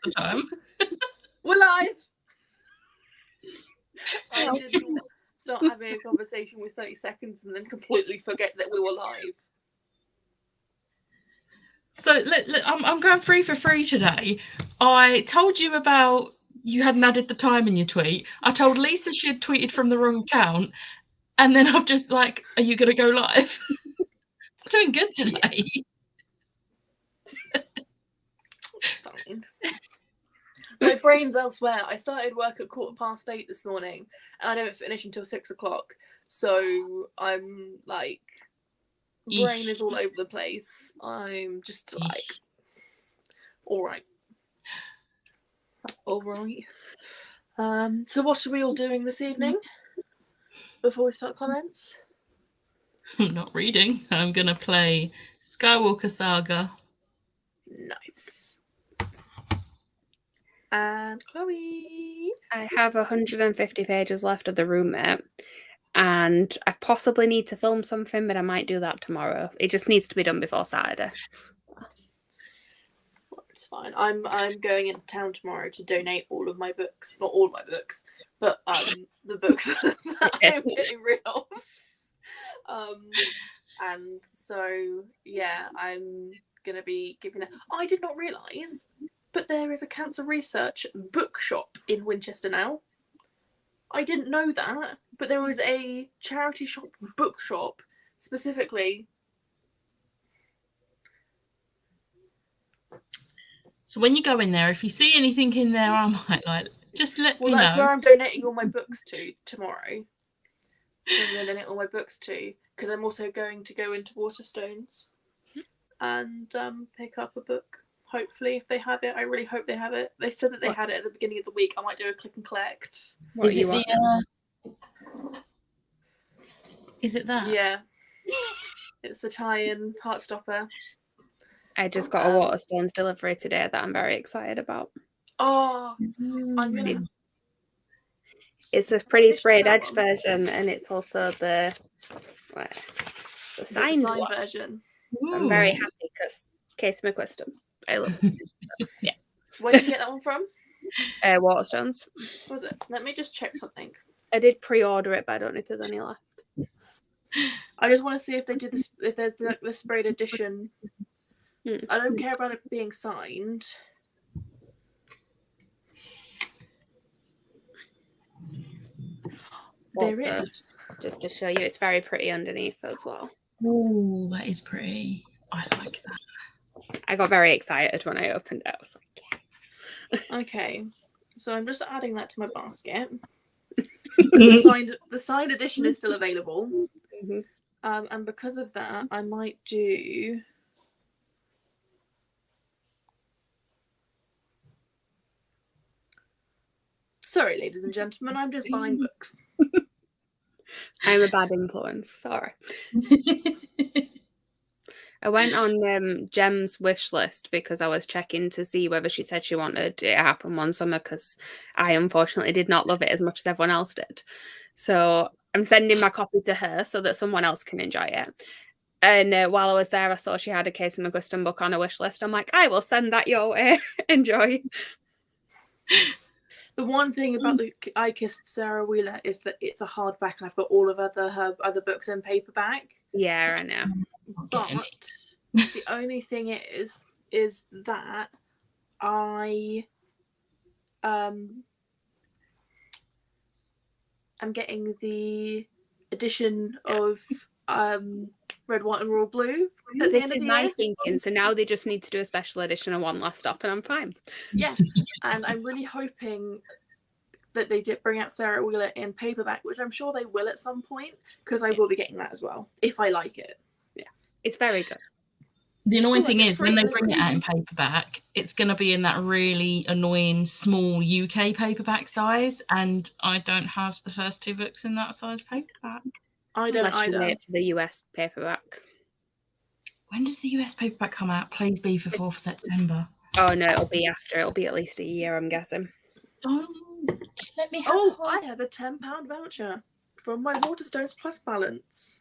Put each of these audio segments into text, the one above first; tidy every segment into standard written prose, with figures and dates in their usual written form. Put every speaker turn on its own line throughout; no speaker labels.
the time.
We're live! I didn't start having a conversation with 30 seconds and then completely forget that we were live.
So I'm going free for free today. I told you about you hadn't added the time in your tweet. I told Lisa she had tweeted from the wrong account, and then I've just like, are you going to go live? Doing good today.
It's fine. My brain's elsewhere. I started work at 8:15 this morning, and I don't finish until 6 o'clock. So I'm like, brain is all over the place. I'm just like, all right. So what are we all doing this evening? Before we start comments?
I'm not reading. I'm going to play Skywalker Saga.
Nice. And Chloe?
I have 150 pages left of The Roommate, and I possibly need to film something, but I might do that tomorrow. It just needs to be done before Saturday.
It's fine. I'm going into town tomorrow to donate all of my books. Not all of my books, but the books that I'm getting rid of. And so yeah, I'm gonna be giving that. I did not realise, but there is a cancer research bookshop in Winchester now. I didn't know that, but there was a charity shop bookshop specifically.
So when you go in there, if you see anything in there, I might like just let me know.
Well, that's where I'm donating all my books to tomorrow. So I'm going to donate all my books to, because I'm also going to go into Waterstones and pick up a book. Hopefully, if they have it, I really hope they have it. They said that they had it at the beginning of the week. I might do a click and collect.
What
is,
you
it is it that?
Yeah, it's the tie-in Heartstopper.
I just got a Waterstones delivery today that I'm very excited about.
Oh, I'm gonna.
It's a pretty sprayed edge version, and it's also the signed
version.
So I'm very happy because Casey McQuiston. I love it. Yeah.
Where did you get that one from?
Waterstones.
What was it? Let me just check something.
I did pre-order it, but I don't know if there's any left.
I just want to see if they do this. If there's the sprayed edition. I don't care about it being signed.
Also,
there is.
Just to show you, it's very pretty underneath as well.
Oh, that is pretty. I like that.
I got very excited when I opened it. I was like,
yeah. Okay. So I'm just adding that to my basket. The signed edition is still available.
Mm-hmm.
And because of that, I might do... Sorry, ladies and gentlemen, I'm just buying books.
I'm a bad influence, sorry. I went on Gem's wish list because I was checking to see whether she said she wanted it to happen one summer, because I unfortunately did not love it as much as everyone else did. So I'm sending my copy to her so that someone else can enjoy it. And while I was there, I saw she had a Casey McQuiston book on her wish list. I'm like, I will send that your way. Enjoy.
The one thing about the I Kissed Sarah Wheeler is that it's a hardback, and I've got all of her other books in paperback.
Yeah, I know.
But the only thing is that I am getting the edition of Red, White and Royal Blue.
This is my thinking. So now they just need to do a special edition of One Last Stop, and I'm fine.
Yeah, and I'm really hoping that they did bring out Sarah Wheeler in paperback, which I'm sure they will at some point, because I will be getting that as well if I like it.
Yeah, it's very good.
The annoying thing is when they bring it out in paperback, it's going to be in that really annoying small UK paperback size, and I don't have the first two books in that size paperback.
I don't
Unless
either.
You wait for the US paperback.
When does the US paperback come out? Please be for 4th September.
Oh no, it'll be after. It'll be at least a year, I'm guessing.
Don't let me have
I have a £10 voucher from my Waterstones Plus balance.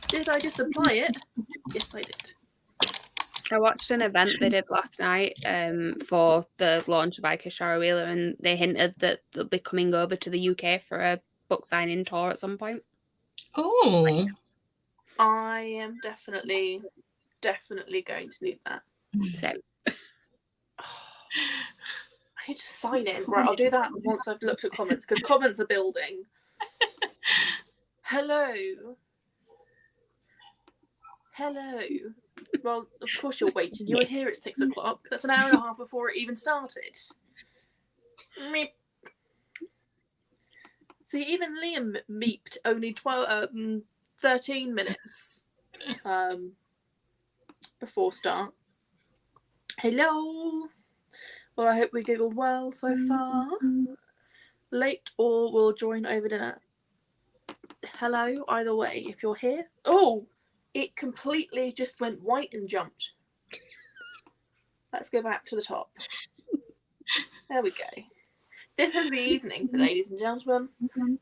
Did I just apply it? Yes, I did.
I watched an event they did last night for the launch of Shara Wheeler, and they hinted that they'll be coming over to the UK for a book signing tour at some point.
Oh.
I am definitely going to need that.
So
I need to sign in. Right, I'll do that once I've looked at comments, because comments are building. Hello. Well, of course you're waiting. You were here at 6 o'clock. That's an hour and a half before it even started. Meep. See, even Liam meeped only 13 minutes before start. Hello. Well, I hope we giggled well so far. Late or will join over dinner. Hello, either way, if you're here. Oh, it completely just went white and jumped. Let's go back to the top. There we go. This is the evening, ladies and gentlemen.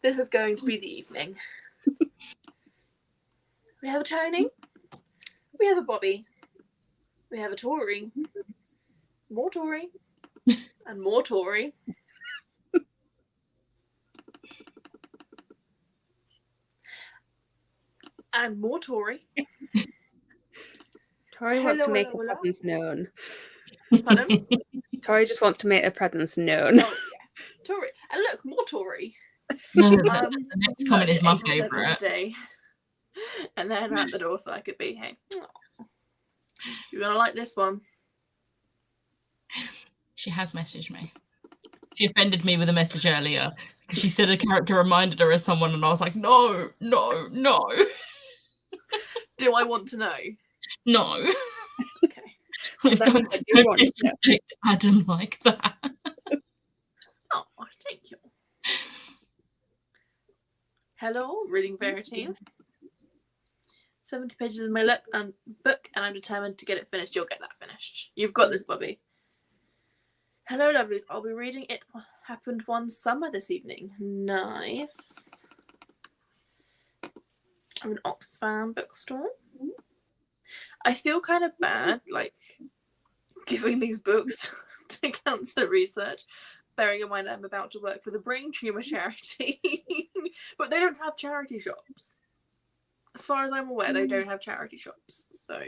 This is going to be the evening. We have a Tony. We have a Bobby. We have a Tori. More Tori. And more Tori. And more Tori.
Tori wants to make her presence known.
Pardon?
Tori just wants to make her presence known.
Oh, yeah. Tori. And look, more Tori.
No, the next comment is my favourite.
Today. And then out the door so I could be here. You're going to like this one.
She has messaged me. She offended me with a message earlier because she said a character reminded her of someone, and I was like, no.
Do I want to know?
No.
Okay.
Don't disrespect Adam like that.
Oh, thank you. Hello, reading Verity. 70 pages in my book, and I'm determined to get it finished. You'll get that finished. You've got this, Bobby. Hello, lovelies. I'll be reading It Happened One Summer this evening. Nice. I'm an Oxfam bookstore. I feel kind of bad, like, giving these books to cancer research, bearing in mind I'm about to work for the Brain Tumour charity. But they don't have charity shops. As far as I'm aware, they don't have charity shops. So,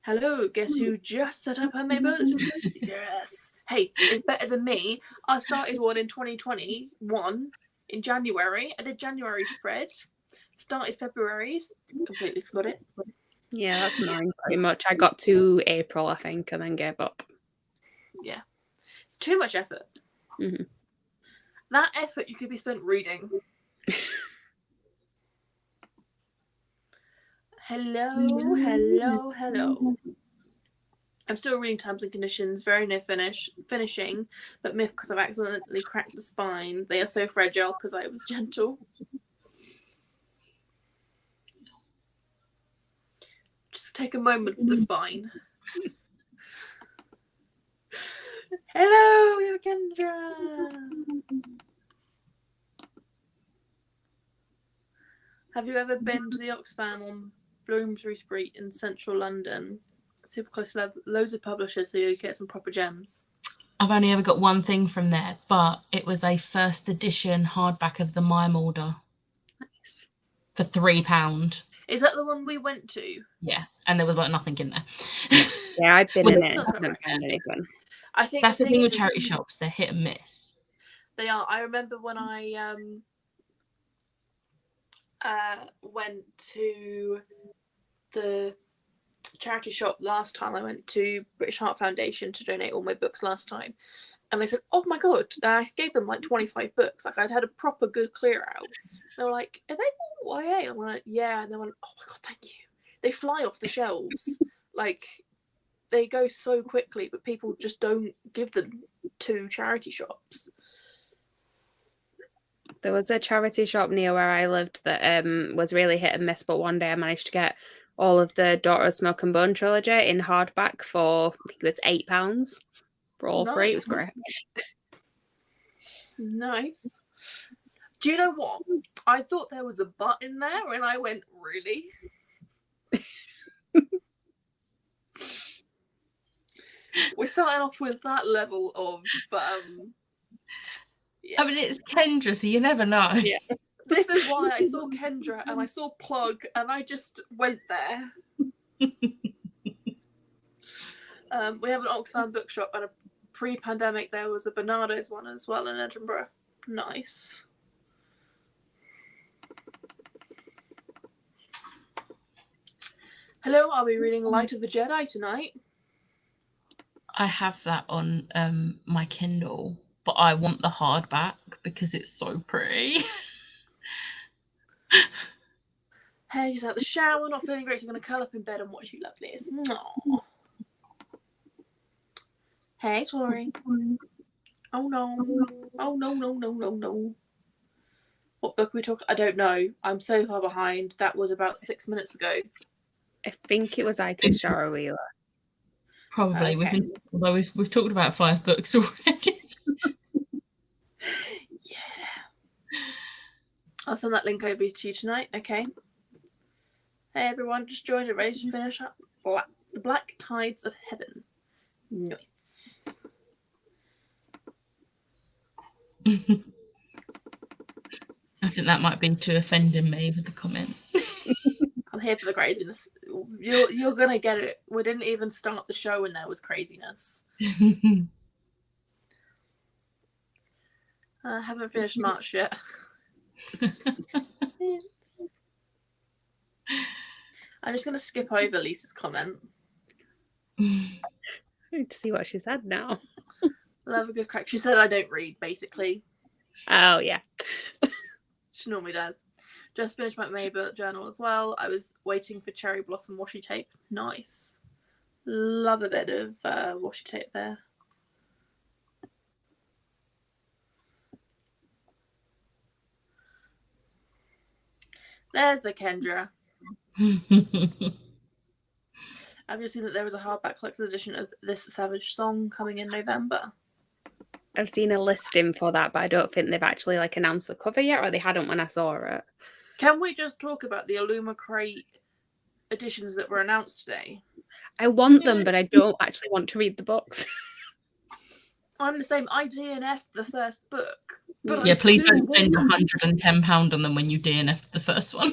hello, guess who just set up her mobility? Yes. Hey, it's better than me. I started one in 2021 in January. I did January spread. Started February's. Completely forgot it.
Yeah, that's mine pretty much. I got to April, I think, and then gave up.
Yeah. It's too much effort.
Mm-hmm.
That effort you could be spent reading. Hello. I'm still reading Terms and Conditions, very near finishing, but myth because I've accidentally cracked the spine. They are so fragile because I was gentle. Just take a moment for the spine. Hello, we have Kendra. Have you ever been to the Oxfam on Bloomsbury Street in central London? Super close to loads of publishers, so you get some proper gems.
I've only ever got one thing from there, but it was a first edition hardback of the Mime Order.
Nice.
For £3.
Is that the one we went to?
Yeah, and there was like nothing in there.
Yeah, I've been in it. I haven't found anything.
I think
that's the thing with charity shops; they're hit and miss.
They are. I remember when I went to the charity shop last time. I went to British Heart Foundation to donate all my books last time, and they said, "Oh my god!" And I gave them like 25 books. Like I'd had a proper good clear out. They were like, "Are they all YA?" I'm like, "Yeah," and they went, "Oh my god, thank you." They fly off the shelves. Like they go so quickly, but people just don't give them to charity shops.
There was a charity shop near where I lived that was really hit and miss, but one day I managed to get all of the Daughter of Smoke and Bone trilogy in hardback for, I think it's £8 for all three. It was great.
Nice. Do you know what? I thought there was a but in there, and I went, really? We're starting off with that level of
I mean, it's Kendra, so you never know.
Yeah.
This is why I saw Kendra and I saw Plug and I just went there. We have an Oxfam bookshop, and a pre-pandemic there was a Bernardo's one as well in Edinburgh. Nice. Hello, I'll be reading Light of the Jedi tonight.
I have that on my Kindle, but I want the hardback because it's so pretty.
Hey, just out the shower, not feeling great, so I'm going to curl up in bed and watch you lovelies. Aww. Hey, Tori. Oh no. Oh no. What book are we talking? I don't know. I'm so far behind. That was about 6 minutes ago.
I think it was Ike Shara Wheeler.
Probably.
Okay.
We've talked about 5 books already.
Yeah. I'll send that link over to you tonight. Okay. Hey everyone, just joined and ready to finish up The Black Tides of Heaven. Nice.
I think that might be too offending me with the comment.
I'm here for the craziness. You're gonna get it. We didn't even start the show and there was craziness. I haven't finished March yet. I'm just gonna skip over Lisa's comment.
I need to see what she said now.
I'll have a good crack. She said I don't read, basically.
Oh, yeah.
She normally does. Just finished my May bullet journal as well. I was waiting for Cherry Blossom washi tape. Nice. Love a bit of washi tape there. There's the Kendra. I've just seen that there was a hardback collector's edition of This Savage Song coming in November.
I've seen a listing for that, but I don't think they've actually announced the cover yet, or they hadn't when I saw it.
Can we just talk about the Illuma Crate editions that were announced today?
I want them, but I don't actually want to read the books.
I'm the same. I DNF'd the first book. But
yeah, please don't spend £110 on them when you DNF the first one.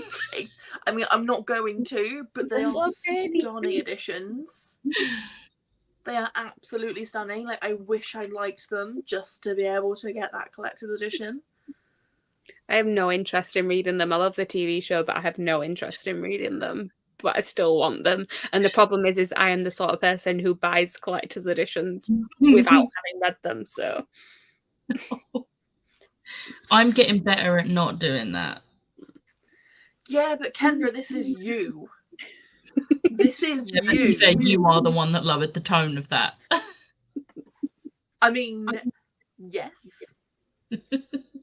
I mean, I'm not going to, but they are stunning editions. They are absolutely stunning. Like, I wish I liked them just to be able to get that collector's edition.
I have no interest in reading them. I love the TV show, but I have no interest in reading them. But I still want them. And the problem is I am the sort of person who buys collector's editions without having read them. So
I'm getting better at not doing that.
Yeah, but Kendra, this is you. This is you.
You are the one that lowered the tone of that.
I mean, yes.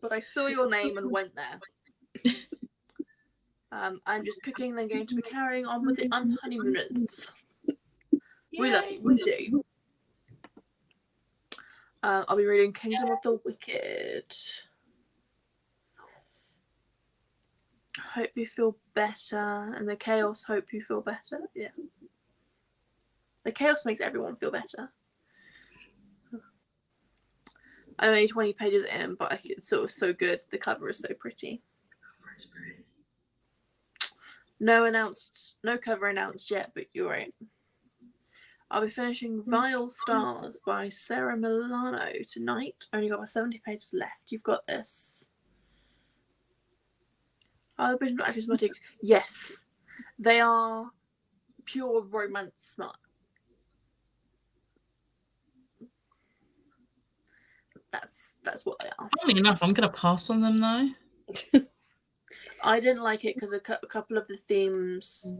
But I saw your name and went there. I'm just cooking, then going to be carrying on with the Unhoneymooners. We love you. We do. I'll be reading Kingdom of the Wicked. Hope you feel better. And the chaos, hope you feel better. Yeah. The chaos makes everyone feel better. I'm only 20 pages in, but it's so good. The cover is so pretty. No cover announced yet, but you're right. I'll be finishing Vile Stars by Sarah Milano tonight. Only got about 70 pages left. You've got this. Are the original actors motifs? Yes. They are pure romance smut. That's what they are.
Funny enough, I'm going to pass on them though.
I didn't like it because a couple of the themes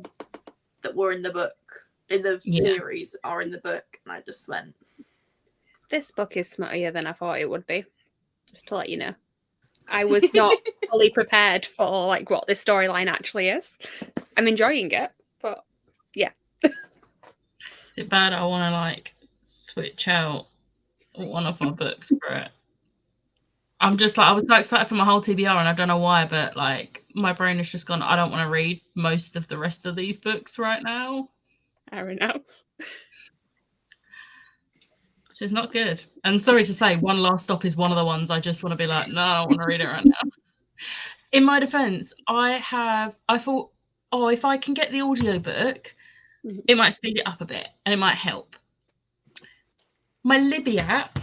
that were in the book, in the series, are in the book, and I just went.
This book is smuttier than I thought it would be. Just to let you know, I was not fully prepared for what this storyline actually is. I'm enjoying it, but yeah.
Is it bad? I want to switch out one of my books for it. I'm just I was so excited for my whole TBR, and I don't know why, but my brain has just gone, I don't want to read most of the rest of these books right now.
Fair enough.
So it's not good. And sorry to say, One Last Stop is one of the ones I just want to be like, no, I don't want to read it right now. In my defense, I thought, oh, if I can get the audiobook, it might speed it up a bit and it might help. My Libby app,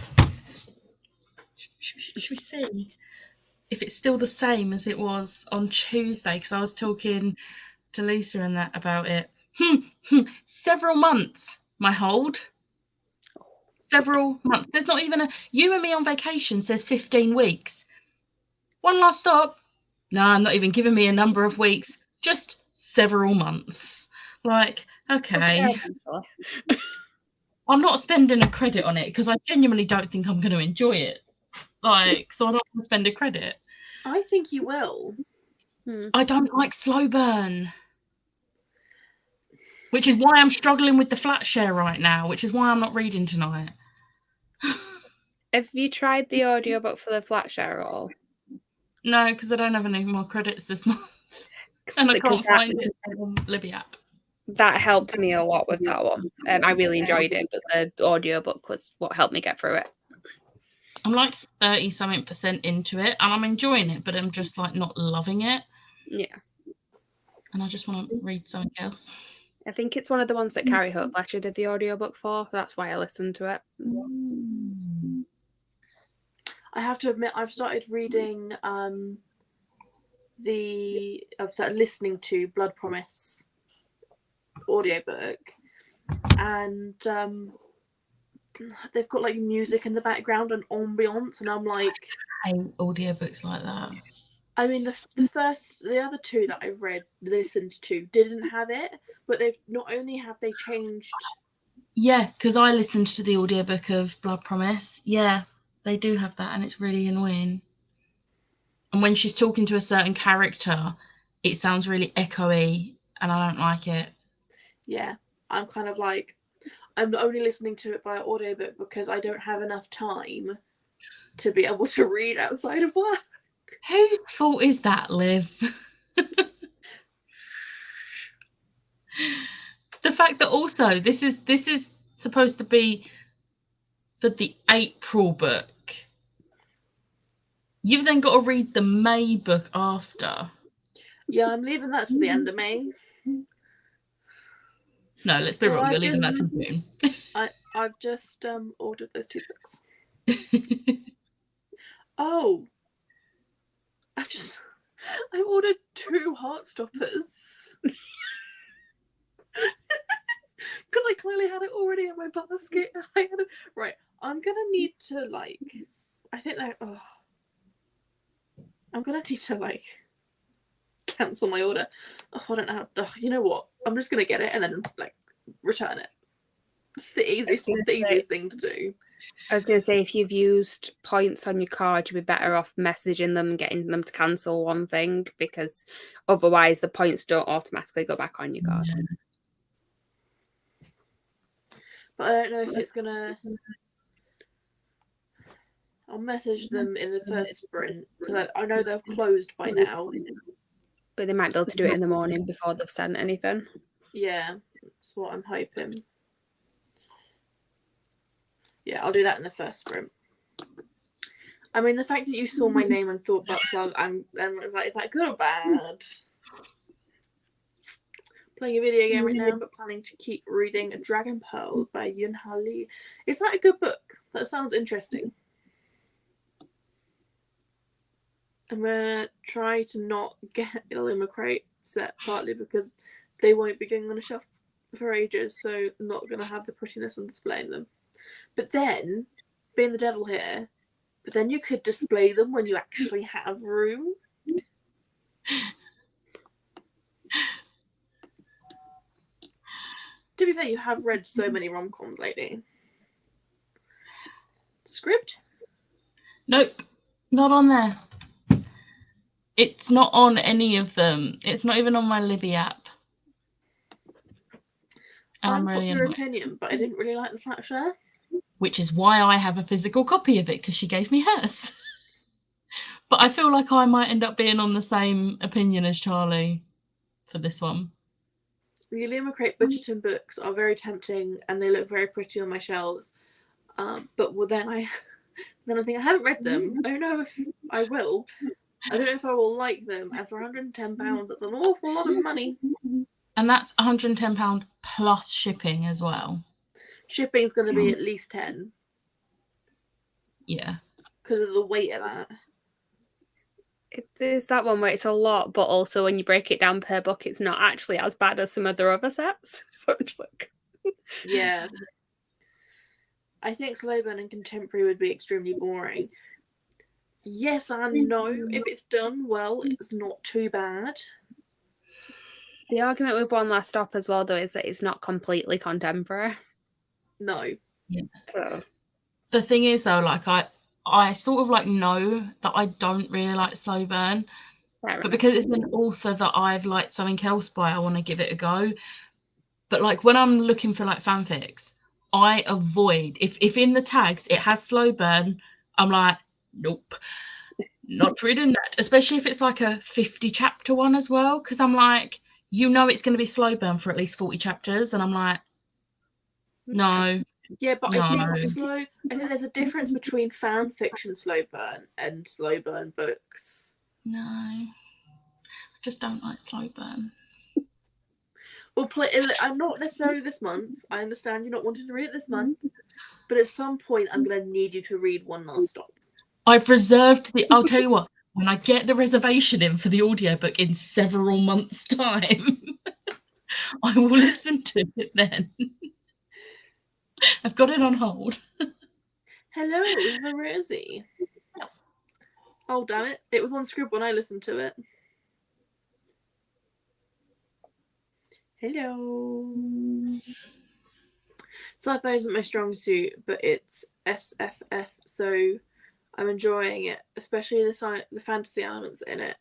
should we see if it's still the same as it was on Tuesday? Because I was talking to Lisa and that about it. Several months, my hold. Several months. There's not even You and Me on Vacation says 15 weeks. One Last Stop. No, I'm not even giving me a number of weeks. Just several months. Like, okay. I'm not spending a credit on it because I genuinely don't think I'm going to enjoy it. Like, so I don't want to spend a credit.
I think you will.
I don't like slow burn. Which is why I'm struggling with the flat share right now, which is why I'm not reading tonight.
Have you tried the audiobook for the flat share at all?
No, because I don't have any more credits this month. And I can't find it on Libby app.
That helped me a lot with that one. I really enjoyed it, but the audiobook was what helped me get through it.
I'm like 30-something% into it, and I'm enjoying it, but I'm just like not loving it.
Yeah.
And I just want to read something else.
I think it's one of the ones that Carrie Hope Fletcher did the audiobook for. That's why I listened to it.
I have to admit, I've started reading I've started listening to Blood Promise audiobook, and they've got like music in the background and ambience, and I'm like,
I hate audiobooks like that.
I mean, the other two that I've listened to didn't have it, but they've not only have they changed.
Yeah, because I listened to the audiobook of Blood Promise. Yeah, they do have that, and it's really annoying. And when she's talking to a certain character, it sounds really echoey, and I don't like it.
Yeah, I'm kind of like, I'm only listening to it via audiobook because I don't have enough time to be able to read outside of work.
Whose fault is that, Liv? The fact that also this is supposed to be for the April book. You've then got to read the May book after.
Yeah, I'm leaving that to the end of May.
No, let's be real. You're leaving that to June.
I've just ordered those 2 books. Oh, I've ordered 2 Heartstoppers because I clearly had it already in my basket. Right, I'm gonna need to I'm gonna need to cancel my order. Oh, I don't know. You know what? I'm just gonna get it and then return it. It's the easiest thing to do.
I was going to say, if you've used points on your card, you'd be better off messaging them and getting them to cancel one thing, because otherwise the points don't automatically go back on your card.
But I don't know if it's going to... I'll message them in the first sprint, because I know they're closed by now.
But they might be able to do it in the morning before they've sent anything.
Yeah, that's what I'm hoping. Yeah, I'll do that in the first sprint. I mean, the fact that you saw my name and thought butt plug, I'm like, is that good or bad? Playing a video game right now, but planning to keep reading Dragon Pearl by Yun Ha Lee. Is that a good book? That sounds interesting. I'm gonna try to not get Illumicrate set, partly because they won't be going on a shelf for ages, so I'm not gonna have the prettiness on displaying them. But then, being the devil here, but then you could display them when you actually have room. To be fair, you have read so many rom-coms lately. Script?
Nope, not on there. It's not on any of them. It's not even on my Libby app.
I'm really popular opinion, but I didn't really like the flat share.
Which is why I have a physical copy of it, because she gave me hers. But I feel like I might end up being on the same opinion as Charlie for this one. The
Illumicrate Bridgerton books are very tempting and they look very pretty on my shelves. But then I think I haven't read them. I don't know if I will. I don't know if I will like them. And for £110, that's an awful lot of money.
And that's £110 plus shipping as well.
Shipping's going to be at least 10.
Yeah.
Because of the weight of that.
It is that one where it's a lot, but also when you break it down per book, it's not actually as bad as some of their other sets. So it's like...
Yeah. I think slow burn and contemporary would be extremely boring. Yes and no. If it's done well, it's not too bad.
The argument with One Last Stop as well, though, is that it's not completely contemporary.
No.
Yeah.
So
the thing is, though, like I sort of like know that I don't really like slow burn, but because it's an author that I've liked something else by, I want to give it a go. But like when I'm looking for like fanfics, I avoid if in the tags it has slow burn, I'm like, nope, not reading that. Especially if it's like a 50 chapter one as well, because I'm like, you know, it's going to be slow burn for at least 40 chapters, and I'm like, no.
Yeah, but
No.
I think there's a difference between fan fiction slow burn and slow burn books.
No, I just don't like slow burn.
Well, I'm not necessarily this month. I understand you're not wanting to read it this month, but at some point I'm going to need you to read One Last Stop.
I've reserved I'll tell you what, when I get the reservation in for the audiobook in several months' time, I will listen to it then. I've got it on hold.
Hello, we have a Rosie. Oh, damn it. It was on Scribd when I listened to it. Hello. Sci-fi isn't my strong suit, but it's SFF, so I'm enjoying it, especially the fantasy elements in it.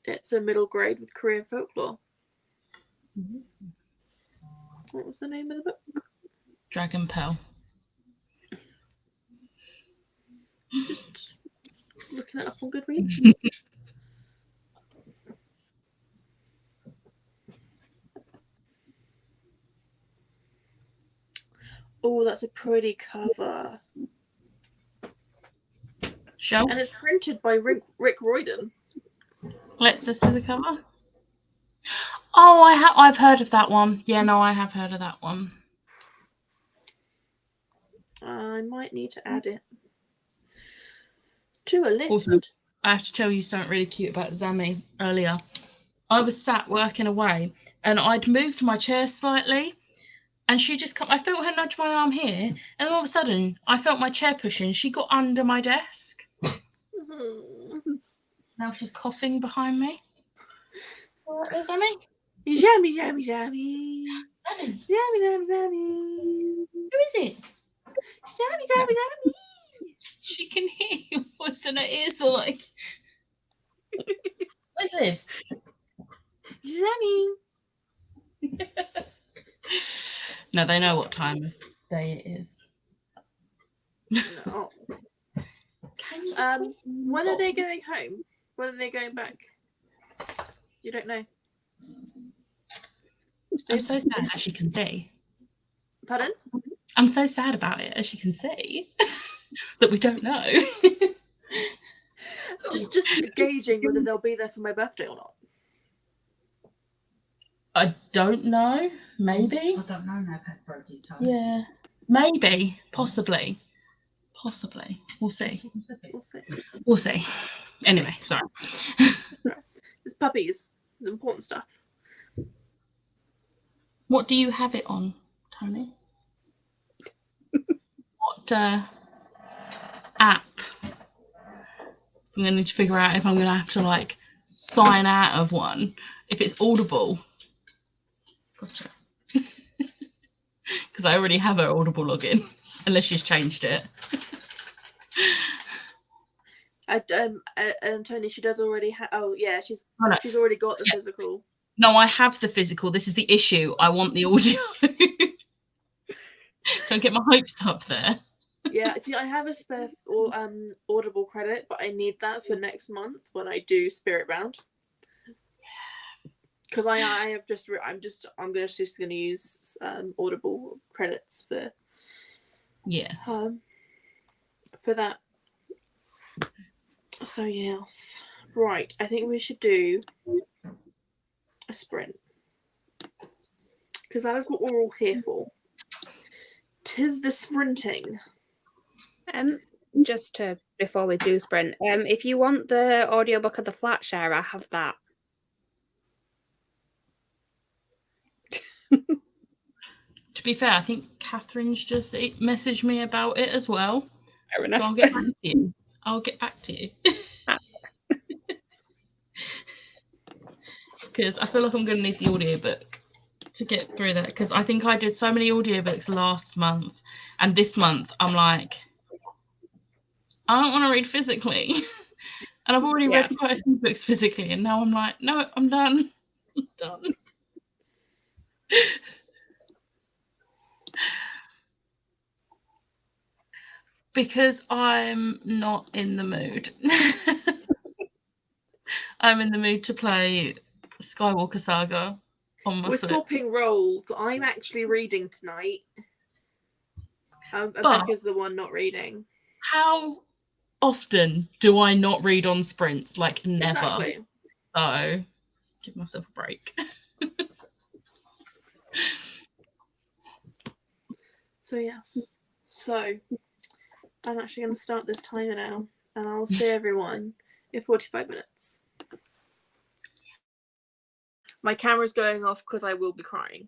It's a middle grade with Korean folklore.
Mm-hmm.
What was the name of the book?
Dragon Pearl.
Just looking it up on Goodreads. Oh, that's a pretty cover.
Show.
And it's printed by Rick Royden.
Let us see the cover. Oh, I've heard of that one. Yeah, no, I have heard of that one.
I might need to add it to a list.
Also, I have to tell you something really cute about Zami earlier. I was sat working away and I'd moved my chair slightly and she just I felt her nudge my arm here and all of a sudden I felt my chair pushing. She got under my desk.
Mm-hmm.
Now she's coughing behind me. All right there, Zami?
Jammy, jammy, jammy.
Zami.
Jammy, jammy, jammy.
Who is it?
Jammy, jammy, jammy.
She can hear your voice and her ears are like... Where's Liv?
Jammy.
No, they know what time of day it is.
No. When are they going home? When are they going back? You don't know.
I'm so sad, as you can see.
Pardon?
I'm so sad about it, as you can see, that we don't know.
just gauging whether they'll be there for my birthday or not.
I don't know. Maybe.
I don't know now. Pets broke his toe.
Yeah. Maybe. Possibly. We'll see. We'll see. Anyway, sorry.
It's puppies. It's important stuff.
What do you have it on, Tony? What app? So I'm going to need to figure out if I'm going to have to like sign out of one. If it's Audible. Gotcha. Because I already have her Audible login, unless she's changed it.
Tony, she does already have. Oh yeah, she's already got the physical.
No, I have the physical. This is the issue. I want the audio. Don't get my hopes up there.
Yeah, see, I have a spare Audible credit, but I need that for next month when I do Spirit Bound. Because I'm just gonna use Audible credits for
Yeah.
For that. So yes. Right, I think we should do a sprint. Because that is what we're all here for. 'Tis the sprinting.
Just to before we do sprint, if you want the audiobook of the flat share, I have that.
To be fair, I think Catherine's just messaged me about it as well.
Fair enough.
So I'll get back to you. I'll get back to you. Because I feel like I'm going to need the audiobook to get through that. Because I think I did so many audiobooks last month. And this month, I'm like, I don't want to read physically. And I've already read quite a few books physically. And now I'm like, no, I'm done. I'm done. Because I'm not in the mood. I'm in the mood to play Skywalker Saga on my Switch.
We're swapping roles. I'm actually reading tonight. Becca's the one not reading.
How often do I not read on sprints? Like, never.
Exactly.
So, give myself a break.
So, yes. So, I'm actually going to start this timer now. And I will see everyone in 45 minutes. My camera's going off because I will be crying.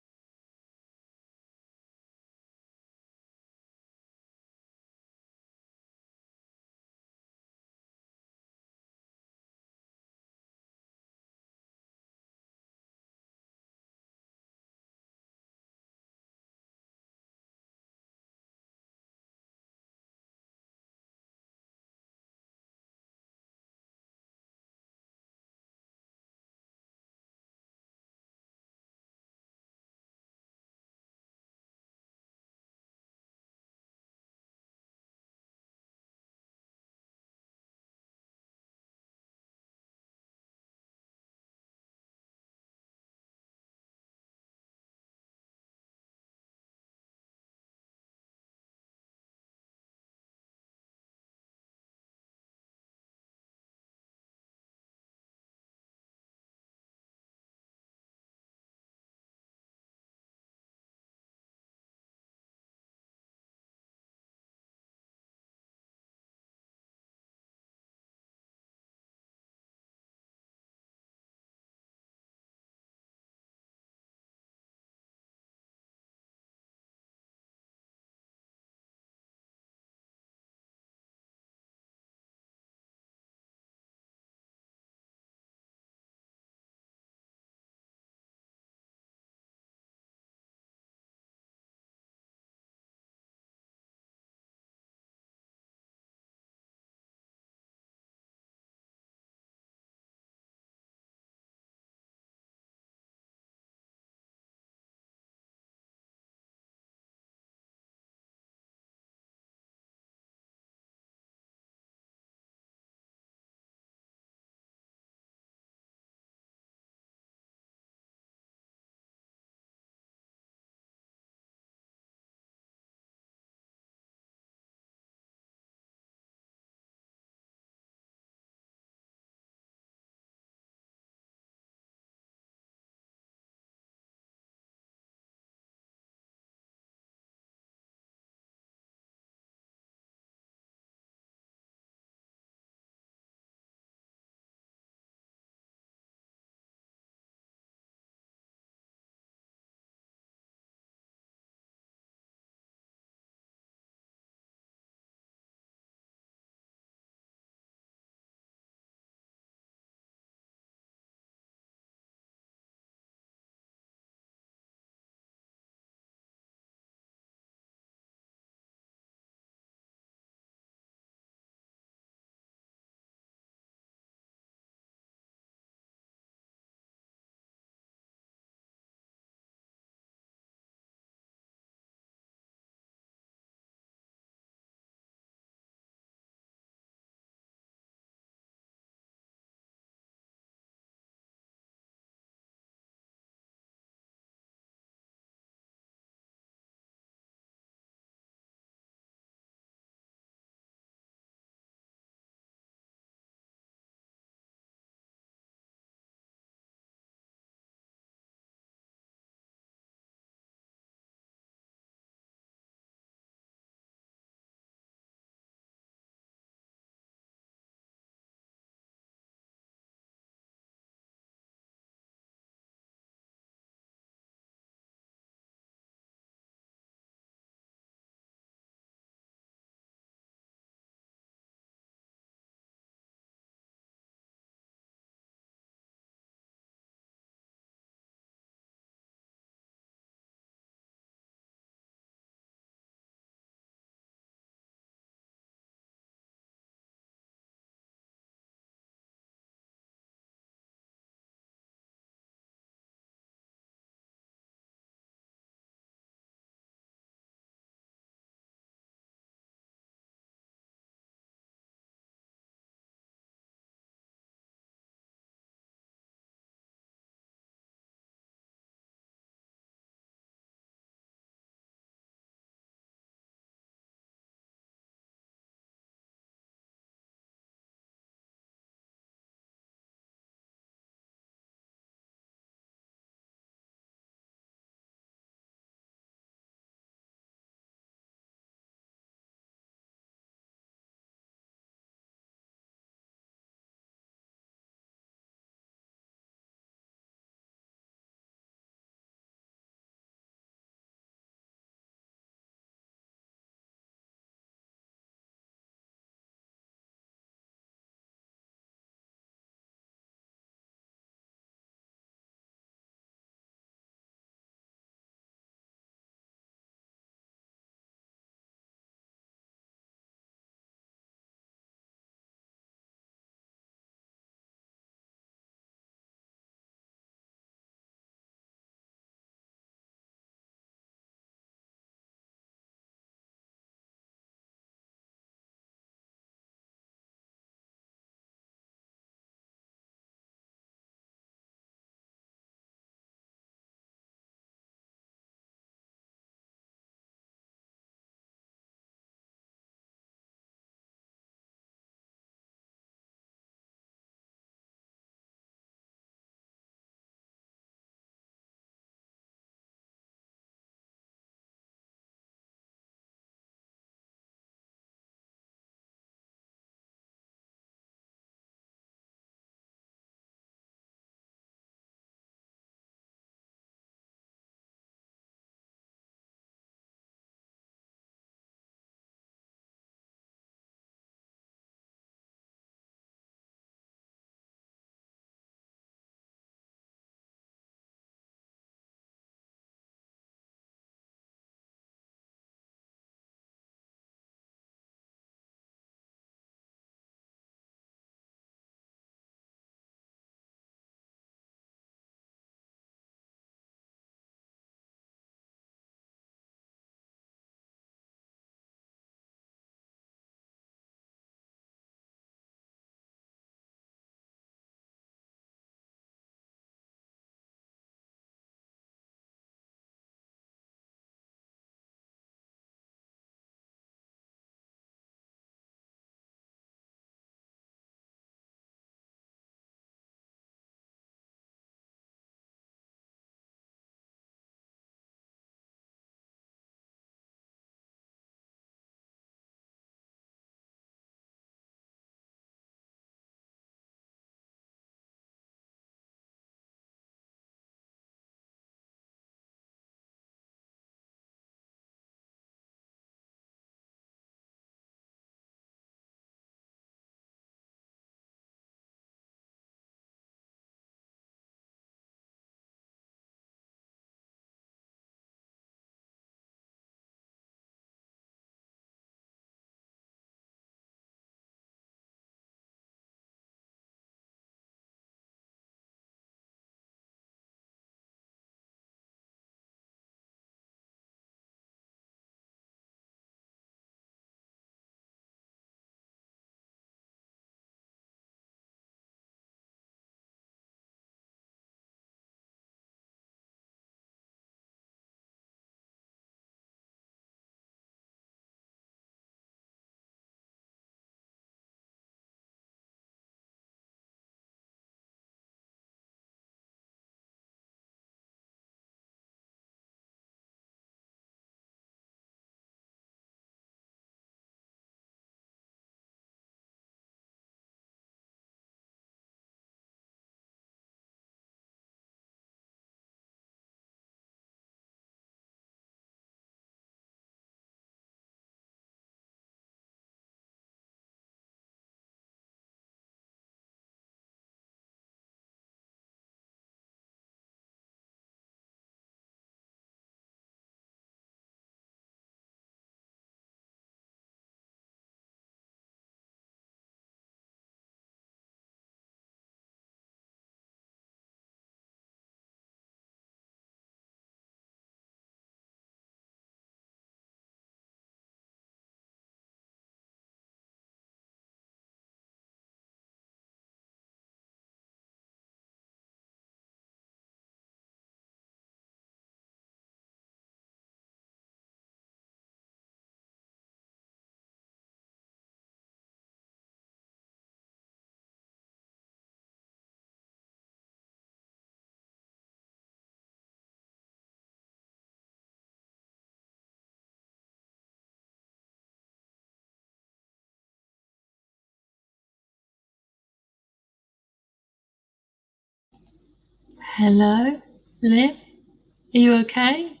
Hello, Liv? Are you okay?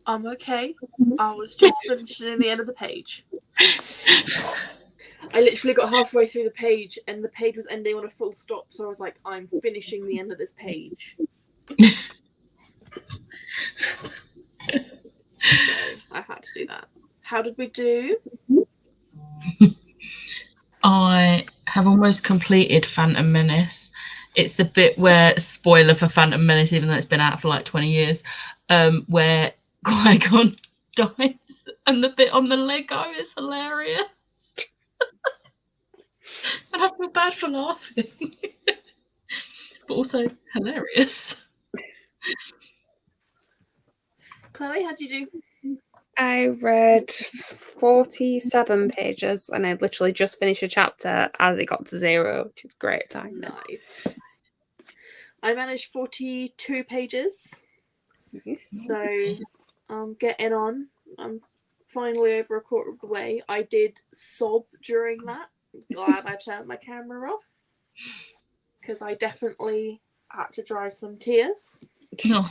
I'm okay. I was just finishing the end of the page. I literally got halfway through the page and the page was ending on a full stop, so I was like, I'm finishing the end of this page. So I had to do that. How did we do?
I have almost completed Phantom Menace. It's the bit where, spoiler for Phantom Menace, even though it's been out for like 20 years, where Qui-Gon dies, and the bit on the Lego is hilarious. And I feel bad for laughing, but also hilarious.
Chloe, how'd you do?
I read 47 pages and I literally just finished a chapter as it got to 0, which is great time.
Nice. I managed 42 pages.
Nice.
So I'm getting on. I'm finally over a quarter of the way. I did sob during that. Glad I turned my camera off because I definitely had to dry some tears.
No.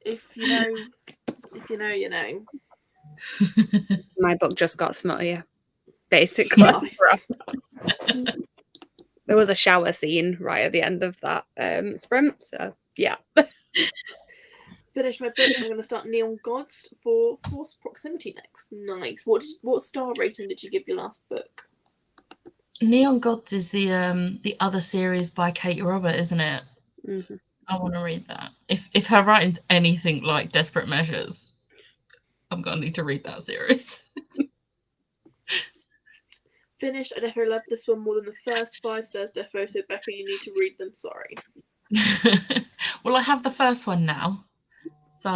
If you know, you know.
My book just got smuttier, basically.
Nice.
There was a shower scene right at the end of that sprint, so yeah.
Finished my book. I'm going to start Neon Gods for Force Proximity next. Nice. What star rating did you give your last book?
Neon Gods is the other series by Katie Robert, isn't it?
Mm-hmm.
I want to read that. If her writing's anything like Desperate Measures, I'm gonna need to read that series.
Finished. I definitely loved this one more than the first 5 stars defo, so Becca, you need to read them. Sorry.
Well, I have the first one now, so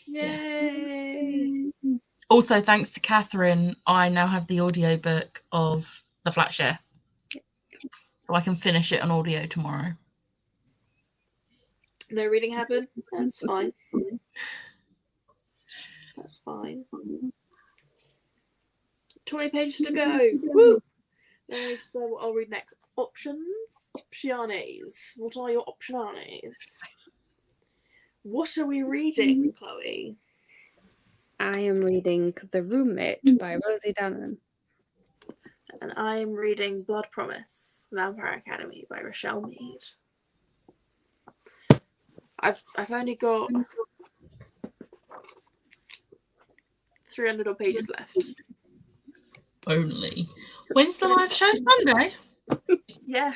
Yay!
Yeah. Also, thanks to Catherine, I now have the audiobook of The Flat Share, so I can finish it on audio tomorrow.
No reading happened? That's fine. That's fine. 20 pages to go. Woo! So what I'll read next. Options. Optiones. What are your optiones? What are we reading, Chloe?
I am reading The Roommate by Rosie Dannon.
And I am reading Blood Promise, Vampire Academy by Rochelle Mead. I've only got 300 odd pages left.
Only. When's the live show? Sunday?
Yeah.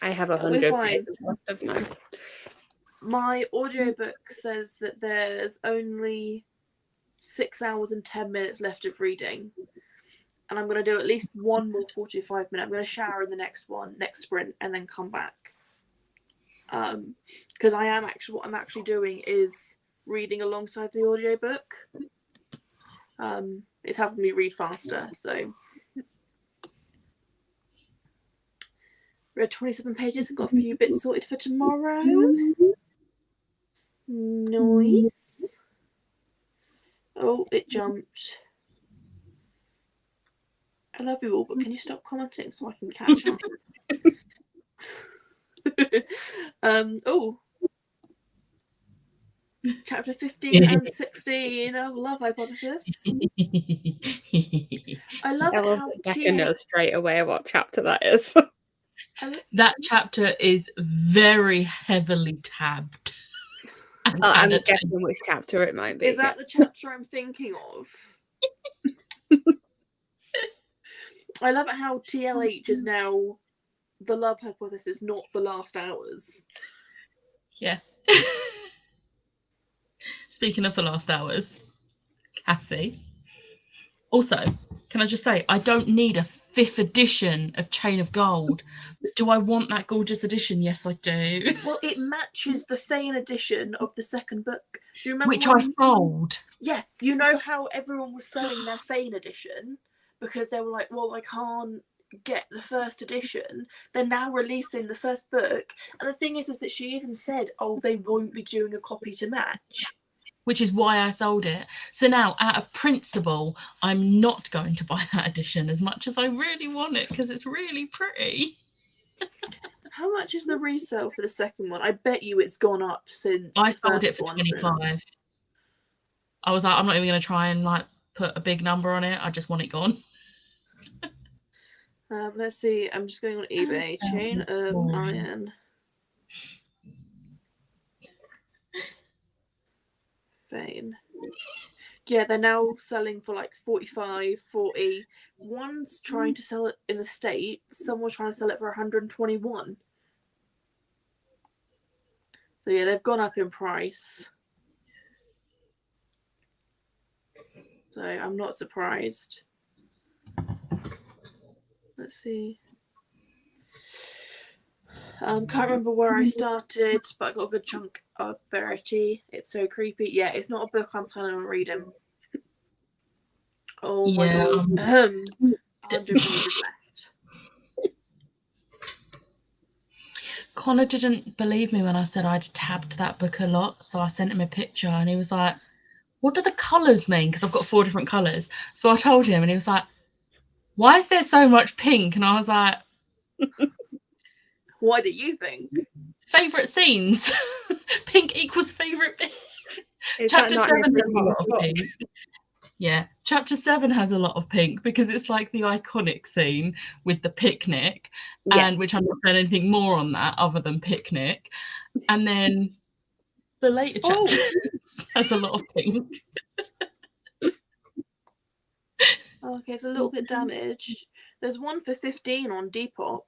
I have 100 pages left of mine.
My audiobook says that there's only 6 hours and 10 minutes left of reading. And I'm going to do at least one more 45 minutes. I'm going to shower in the next sprint, and then come back. Because what I'm actually doing is reading alongside the audiobook. It's helping me read faster, so. Read 27 pages and got a few bits sorted for tomorrow. Nice. Oh, it jumped. I love you all, but can you stop commenting so I can catch up? Chapter 15 and 16 of Love Hypothesis. I love
I love
how
that Becca knows straight away what chapter that is.
That chapter is very heavily tabbed.
I'm guessing which chapter it might be.
Is that the chapter I'm thinking of? I love it how TLH is now the Love Hypothesis, not the Last Hours.
Yeah. Speaking of the last hours, Cassie. Also, can I just say, I don't need a 5th edition of Chain of Gold. Do I want that gorgeous edition? Yes, I do.
Well, it matches the Thane edition of the second book. Do you remember?
Which I sold.
Yeah, you know how everyone was selling their Thane edition because they were like, well, I can't get the first edition. They're now releasing the first book. And the thing is that she even said, oh, they won't be doing a copy to match.
which is why I sold it. So now, out of principle, I'm not going to buy that edition as much as I really want it because it's really pretty.
How much is the resale for the second one? I bet you it's gone up since
I
the
sold it
first
for
one.
25. I was like, I'm not even going to try and like put a big number on it. I just want it gone.
Let's see. I'm just going on eBay. Chain of Iron. Fane. Yeah, they're now selling for like 45, 40. One's trying to sell it in the States. Someone's trying to sell it for 121. So yeah, they've gone up in price. So I'm not surprised. Let's see. Can't remember where I started, but I got a good chunk of Verity. It's so creepy. Yeah, it's not a book I'm planning on reading. Oh my god. 100 pages left.
Connor didn't believe me when I said I'd tabbed that book a lot, so I sent him a picture and he was like, what do the colours mean? Because I've got 4 different colours. So I told him and he was like, why is there so much pink? And I was like,
what do you think?
Favourite scenes. Pink equals favourite bit. Chapter 7 has a lot of pink. Yeah, chapter 7 has a lot of pink because it's like the iconic scene with the picnic, and which I'm not saying anything more on that other than picnic. And then the later chapters has a lot of pink.
Okay, it's a little bit damaged. There's one for 15 on Depop.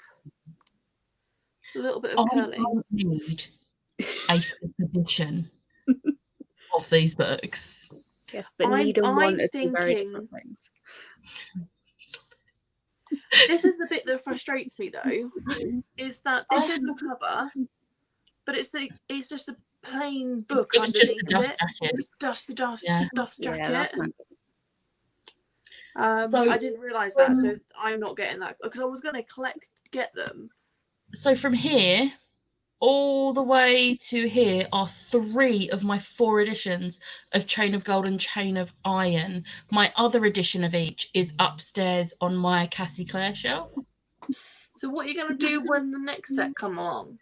A little bit of curling.
I don't need a 5th edition of these books.
Yes, but need and want are two very different things.
This is the bit that frustrates me though, is that this is the cover, but it's just a plain book.
It's just the dust jacket.
Dust jacket.
Yeah, so
I didn't realise that, so I'm not getting that because I was going to get them.
So from here all the way to here are 3 of my 4 editions of Chain of Gold and Chain of Iron. My other edition of each is upstairs on my Cassie Clare shelf.
So what are you going to do when the next set come along?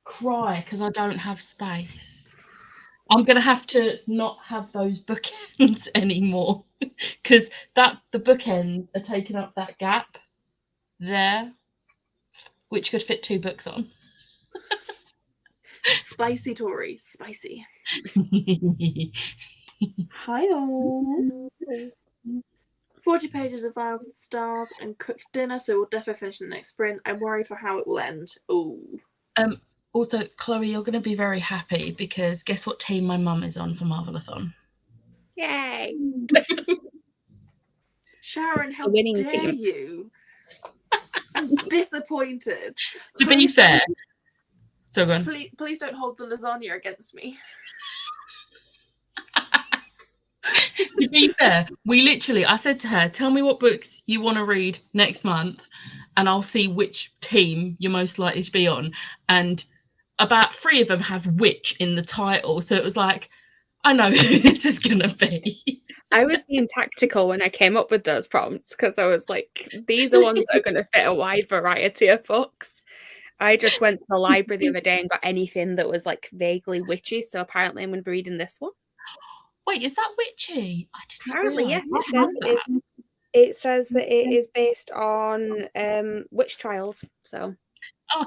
Cry because I don't have space. I'm going to have to not have those bookends anymore because the bookends are taking up that gap there, which could fit 2 books on.
Spicy, Tori. Spicy. Hi-oh. 40 pages of Vials of Stars and cooked dinner, so we'll definitely finish in the next sprint. I'm worried for how it will end. Ooh.
Also, Chloe, you're going to be very happy because guess what team my mum is on for Marvelathon?
Yay!
Sharon, how dare you? I'm disappointed.
To be fair, so go on.
Please don't hold the lasagna against me.
To be fair, I said to her, tell me what books you want to read next month and I'll see which team you're most likely to be on. And about 3 of them have witch in the title. So it was like, I know who this is going to be.
I was being tactical when I came up with those prompts because I was like, these are ones that are going to fit a wide variety of books. I just went to the library the other day and got anything that was like vaguely witchy. So apparently I'm going to be reading this one.
Wait, is that witchy? I didn't
apparently,
realise.
yes. It says that it is based on witch trials. So,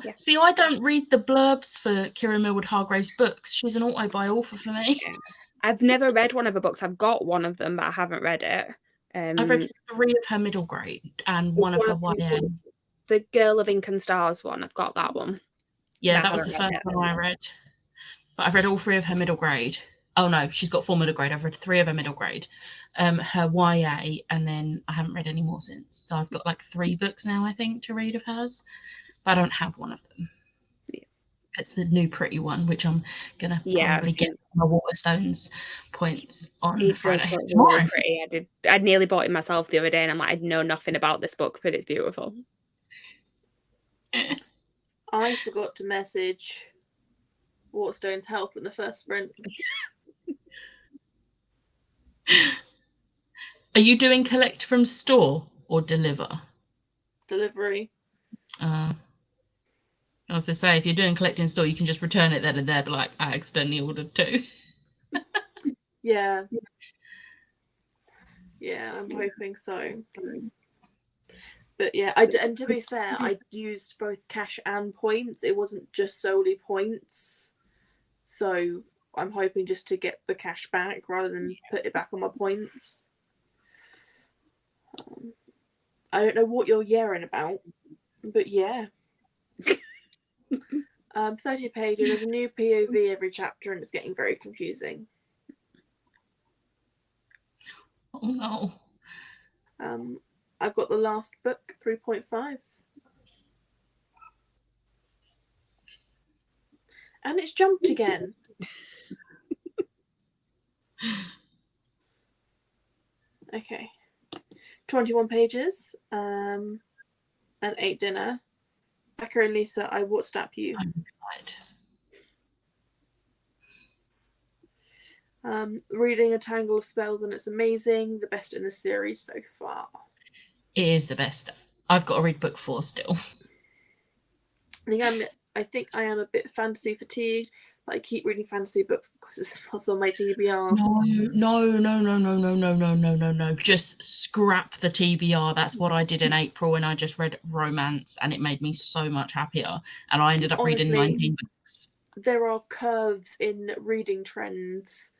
yeah. See, I don't read the blurbs for Kira Millward Hargrave's books. She's an auto-biographer for me.
Yeah. I've never read one of her books. I've got one of them, but I haven't read it.
I've read 3 of her middle grade and one of her YA.
The Girl of Ink and Stars one. I've got that one.
Yeah, that was the first one I read. But I've read all 3 of her middle grade. Oh no, she's got 4 middle grade. I've read 3 of her middle grade. Her YA, and then I haven't read any more since. So I've got like 3 books now, I think, to read of hers. But I don't have one of them. Yeah. It's the new pretty one, which I'm gonna probably get my Waterstones points on Friday.
It does look really pretty. I nearly bought it myself the other day, and I'm like, I know nothing about this book, but it's beautiful.
I forgot to message Waterstone's help in the first sprint.
Are you doing collect from store or deliver?
Delivery.
I was to say, if you're doing collect in store, you can just return it then and there, but like, I accidentally ordered 2.
Yeah. Yeah, I'm hoping so. But yeah, and to be fair, I used both cash and points. It wasn't just solely points. So I'm hoping just to get the cash back rather than put it back on my points. I don't know what you're yaring about, but yeah. 30 pages, there's a new POV every chapter and it's getting very confusing.
Oh no.
I've got the last book, 3.5. And it's jumped again. Okay. 21 pages. And 8 dinner. Becca and Lisa, I WhatsApp you. Reading A Tangle of Spells and it's amazing. The best in the series so far.
It is the best. I've got to read book 4 still.
I think I am a bit fantasy fatigued, but I keep reading fantasy books because it's what's on my TBR.
No. Just scrap the TBR. That's what I did in April when I just read romance and it made me so much happier. And I ended up reading 19 books.
There are curves in reading trends.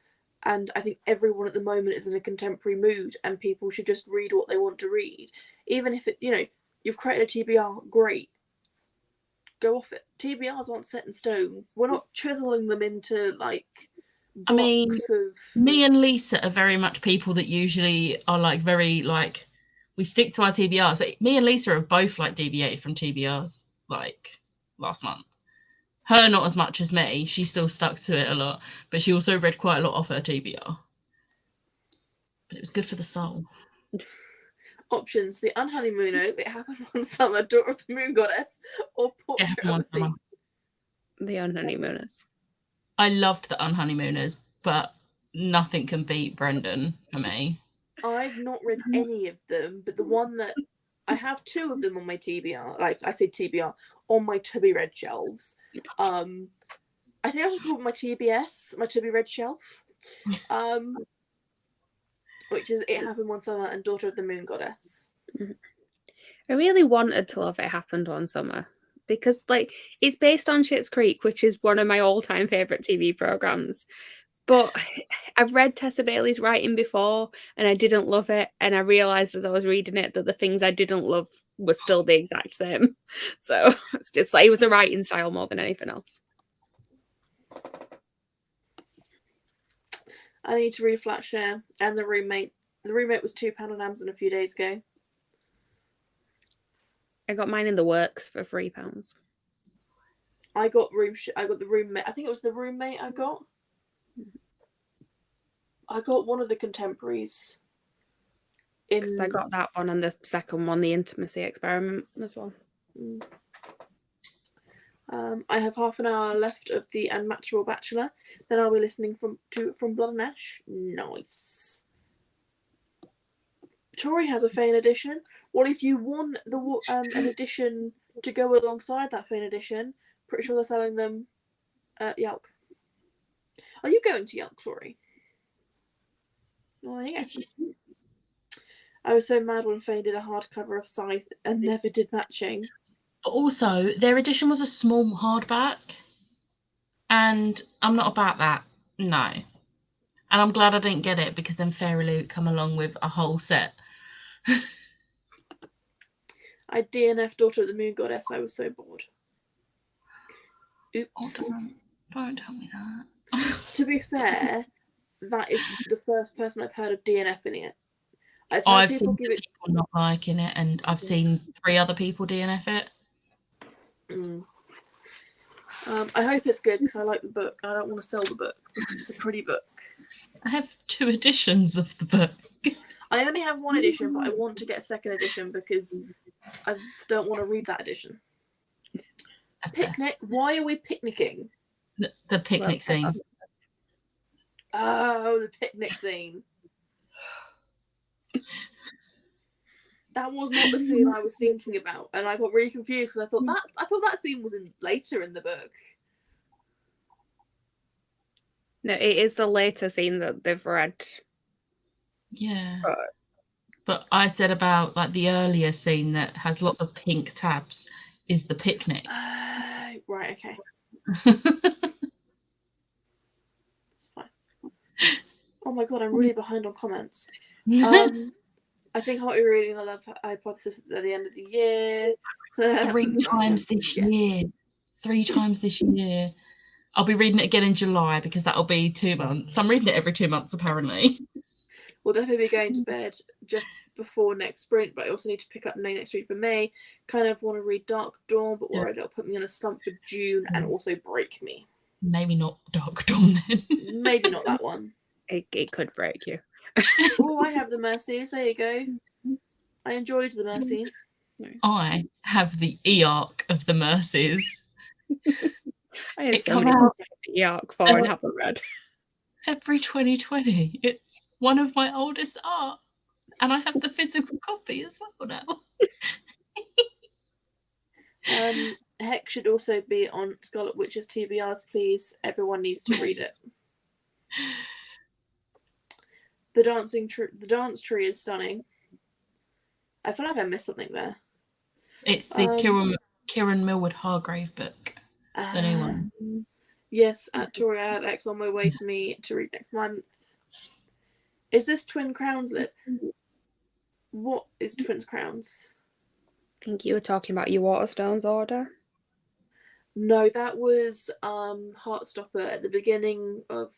And I think everyone at the moment is in a contemporary mood and people should just read what they want to read. Even if you've created a TBR, great. Go off it. TBRs aren't set in stone. We're not chiseling them into blocks of...
me and Lisa are very much people that usually are we stick to our TBRs, but me and Lisa have both deviated from TBRs last month. Her not as much as me. She still stuck to it a lot, but she also read quite a lot off her TBR. But it was good for the soul.
Options: The Unhoneymooners, It Happened One Summer, Daughter of the Moon Goddess, or Portrait of a Thief.
The Unhoneymooners.
I loved The Unhoneymooners, but nothing can beat Brendan for me.
I've not read any of them, but the one that I have 2 of them on my TBR, I say TBR, on my to be read shelves. I think I should call it my TBS, my to be read shelf. Which is It Happened One Summer and Daughter of the Moon Goddess.
I really wanted to love It Happened One Summer because it's based on Schitt's Creek, which is one of my all-time favourite TV programmes. But I've read Tessa Bailey's writing before and I didn't love it. And I realised as I was reading it that the things I didn't love were still the exact same. So it's just it was a writing style more than anything else.
I need to read Flatshare and The Roommate. The Roommate was £2 on Amazon a few days ago.
I got mine in the works for £3.
I got The Roommate. I think it was The Roommate I got. I got one of the contemporaries.
Because I got that one and the second one, The Intimacy Experiment, as well.
I have half an hour left of The Unmatchable Bachelor. Then I'll be listening from Blood and Ash. Nice. Tori has a Fane edition. Well, if you want an edition to go alongside that Fane edition, pretty sure they're selling them at Yelk. Are you going to Yelk, Tori? Oh, yeah. I was so mad when Fane did a hardcover of Scythe and never did matching.
But also, their edition was a small hardback, and I'm not about that. No. And I'm glad I didn't get it because then Fairy Loot come along with a whole set.
I DNF Daughter of the Moon Goddess. I was so bored. Oops.
Oh, don't tell me that.
To be fair, that is the first person I've heard of DNFing it.
I've seen people not liking it, and I've seen 3 other people DNF it.
I hope it's good because I like the book. I don't want to sell the book because it's a pretty book.
I have 2 editions of the book.
I only have 1 edition, but I want to get a 2nd edition because I don't want to read that edition. Picnic? Why are we picnicking?
The picnic scene.
Oh, the picnic scene. That was not the scene I was thinking about, and I got really confused because I thought that scene was later in the book.
No, it is the later scene that they've read.
Yeah. But I said about like the earlier scene that has lots of pink tabs is the picnic.
Right, okay. It's fine. Oh my god, I'm really behind on comments. I think I might be reading The Love Hypothesis at the end of the year.
3 times this year. 3 times this year. I'll be reading it again in July because that'll be 2 months. I'm reading it every 2 months apparently.
We'll definitely be going to bed just before next sprint, but I also need to pick up No next week for May. Kind of want to read Dark Dawn, but worried it'll put me on a slump for June and also break me.
Maybe not Dark Dawn then.
Maybe not that one.
It could break you.
Oh, I have the Mercies. There you go. I enjoyed the Mercies.
I have the E-arc of the Mercies.
I have so many books I have the E-arc for and haven't read.
February 2020. It's one of my oldest arcs, and I have the physical copy as well now.
Heck should also be on Scarlet Witch's TBRs, please. Everyone needs to read it. The dance tree is stunning. I feel like I missed something there.
It's the Kieran Millward Hargrave book, the new one.
Yes, at Toria I have X on my way to me to read next month. Is this Twin Crowns Live? What is Twin Crowns?
I think you were talking about your Waterstones order.
No, that was Heartstopper. At the beginning of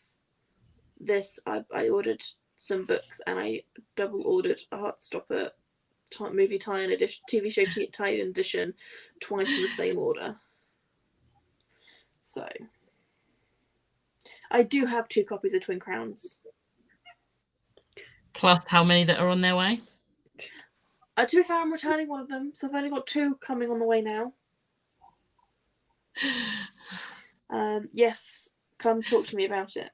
this, I ordered some books and I double ordered a Heartstopper movie tie-in edition, TV show tie-in edition, twice in the same order. So I do have 2 copies of Twin Crowns.
Plus how many that are on their way?
To be fair, I'm returning one of them, so I've only got 2 coming on the way now. Yes, come talk to me about it.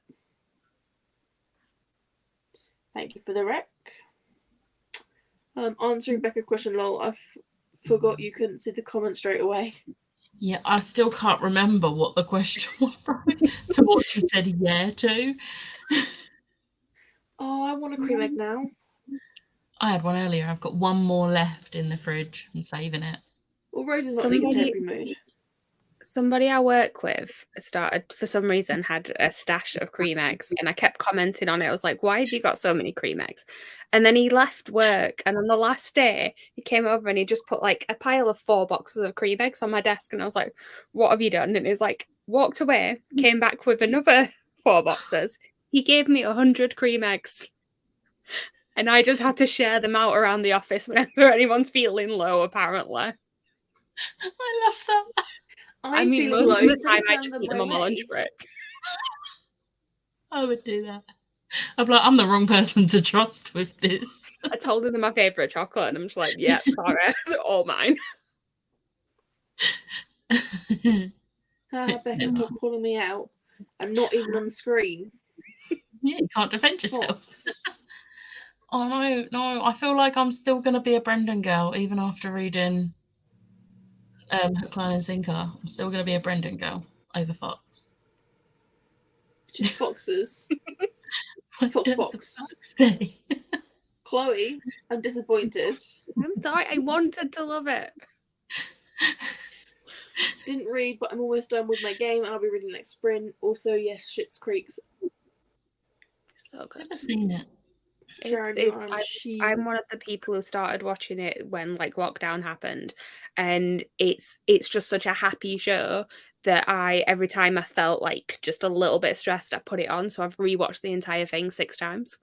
Thank you for the rec. Answering Becca's question, lol, I forgot you couldn't see the comment straight away.
Yeah, I still can't remember what the question was to what you said yeah to.
Oh, I want a cream egg now.
I had one earlier. I've got one more left in the fridge. I'm saving it.
Well, Rose is not in a contemporary mood.
Somebody I work with started, for some reason, had a stash of cream eggs, and I kept commenting on it. I was like, why have you got so many cream eggs? And then he left work, and on the last day, he came over and he just put like a pile of 4 boxes of cream eggs on my desk, and I was like, what have you done? And he's like, walked away, came back with another 4 boxes. He gave me 100 cream eggs. And I just had to share them out around the office whenever anyone's feeling low, apparently.
I love that.
I mean, most of the time I just eat them on my lunch break.
I would do that. I'm like, I'm the wrong person to trust with this.
I told them they're my favourite chocolate, and I'm just like, yeah, sorry, they're all mine.
Becca, stop calling me out. I'm not even on the screen.
Yeah, you can't defend yourself. Oh, no, I feel like I'm still going to be a Brendan girl, even after reading Hook, Line and Sinker. I'm still going to be a Brendan girl over Fox.
Just foxes. Fox. Chloe, I'm disappointed.
I'm sorry, I wanted to love it.
Didn't read, but I'm almost done with my game, and I'll be reading next sprint. Also, yes, Schitt's Creek's
so good.
I've never seen it.
I'm one of the people who started watching it when like lockdown happened, and it's just such a happy show that every time I felt like just a little bit stressed, I put it on. So I've rewatched the entire thing 6 times.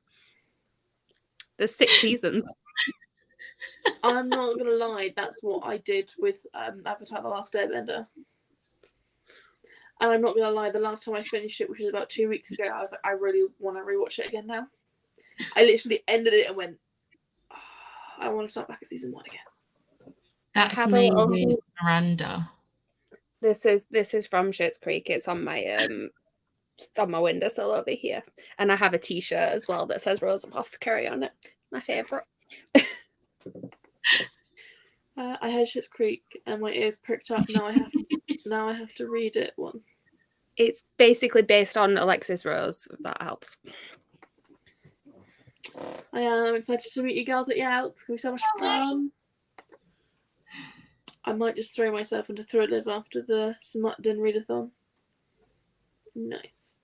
There's 6 seasons.
I'm not gonna lie, that's what I did with Avatar: The Last Airbender. And I'm not gonna lie, the last time I finished it, which was about 2 weeks ago, I was like, I really want to rewatch it again now. I literally ended it and went, oh, I want to start back at season 1 again.
That's me with Miranda.
This is from Schitt's Creek. It's on my windowsill over here, and I have a T-shirt as well that says Rose Apothecary on it. My favourite.
I had Schitt's Creek and my ears pricked up. Now I have to read it one.
It's basically based on Alexis Rose, if that helps.
I am excited to meet you girls at Yale. It's going to be so much fun. I might just throw myself into thrillers after the Smut Den readathon. Nice.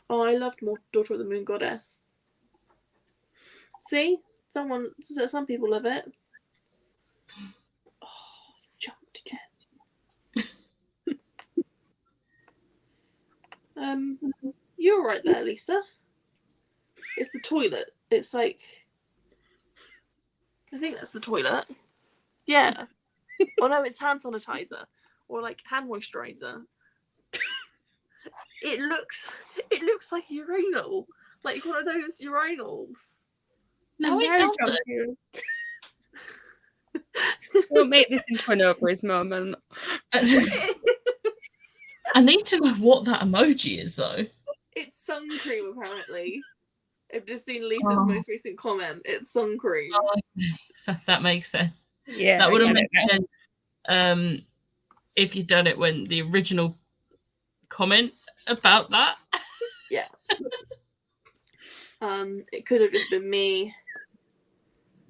Oh, I loved more Daughter of the Moon Goddess. See? Some people love it. Oh, jumped again. You're right there, Lisa. It's the toilet. It's like... I think that's the toilet. Yeah. Oh no, it's hand sanitizer. Or like hand moisturizer. It looks like urinal. Like one of those urinals.
No, it doesn't.
We'll make this into an Ovaries moment.
I need to know what that emoji is, though.
It's sun cream, apparently. I've just seen Lisa's most recent comment. It's sun cream.
Oh, okay. So that makes sense.
Yeah,
that would have made sense if you'd done it when the original comment about that.
Yeah. It could have just been me.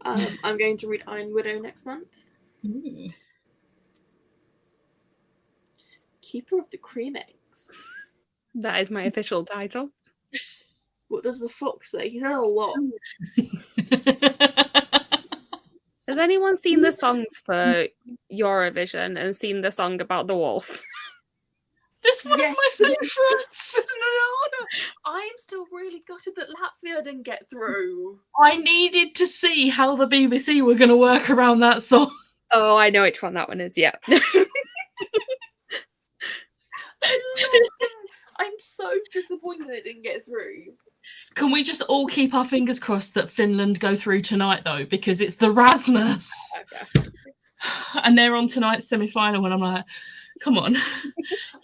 I'm going to read Iron Widow next month.
Ooh.
Keeper of the Cream Eggs.
That is my official title.
What does the fox say? He said a lot.
Has anyone seen the songs for Eurovision and seen the song about the wolf?
That's one of my favourites.
No. I'm still really gutted that Latvia didn't get through.
I needed to see how the BBC were going to work around that song.
Oh, I know which one that one is, yeah.
I'm so disappointed it didn't get through.
Can we just all keep our fingers crossed that Finland go through tonight, though? Because it's the Rasmus.
Okay.
And they're on tonight's semi-final, and I'm like, come on.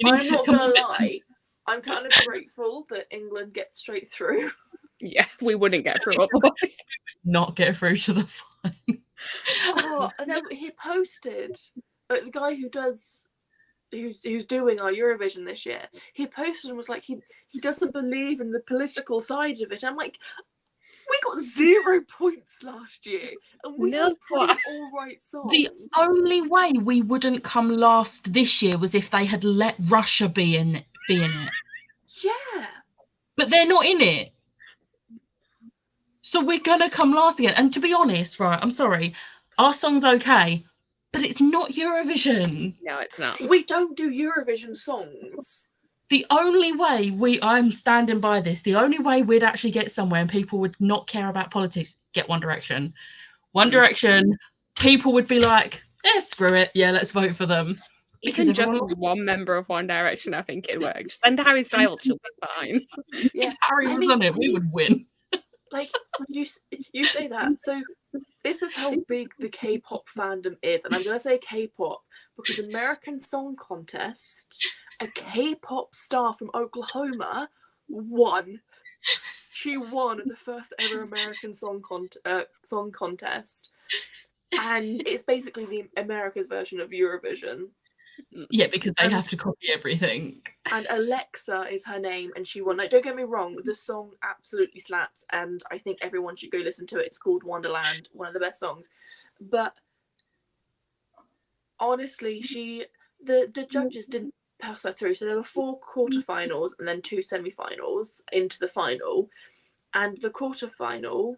I'm not going to lie. I'm kind of grateful that England gets straight through.
Yeah, we wouldn't get through otherwise.
Not get through to the final.
Oh, and then he posted, like, the guy who's doing our Eurovision this year, he posted and was like, he doesn't believe in the political side of it. I'm like, we got 0 points last year, and we had pretty all right songs.
The only way we wouldn't come last this year was if they had let Russia be in it.
Yeah.
But they're not in it. So we're gonna come last again. And to be honest, right, I'm sorry, our song's okay, but it's not Eurovision.
No, it's not.
We don't do Eurovision songs.
The only way I'm standing by this, the only way we'd actually get somewhere and people would not care about politics, get One Direction. One Direction, people would be like, screw it, yeah, let's vote for them.
Because just one member of One Direction, I think it worked. Send Harry Styles, she'll be fine.
Yeah,
if Harry was on it, we would win.
Like, you say that, so this is how big the K-pop fandom is, and I'm going to say K-pop because American Song Contest, a K-pop star from Oklahoma won. She won the first ever American song contest, and it's basically the America's version of Eurovision.
Yeah, because they have to copy everything.
And Alexa is her name, and she won. Like, don't get me wrong, the song absolutely slaps, and I think everyone should go listen to it. It's called Wonderland, one of the best songs. But honestly, the judges didn't pass her through. So there were 4 quarterfinals and then 2 semi-finals into the final. And the quarterfinal,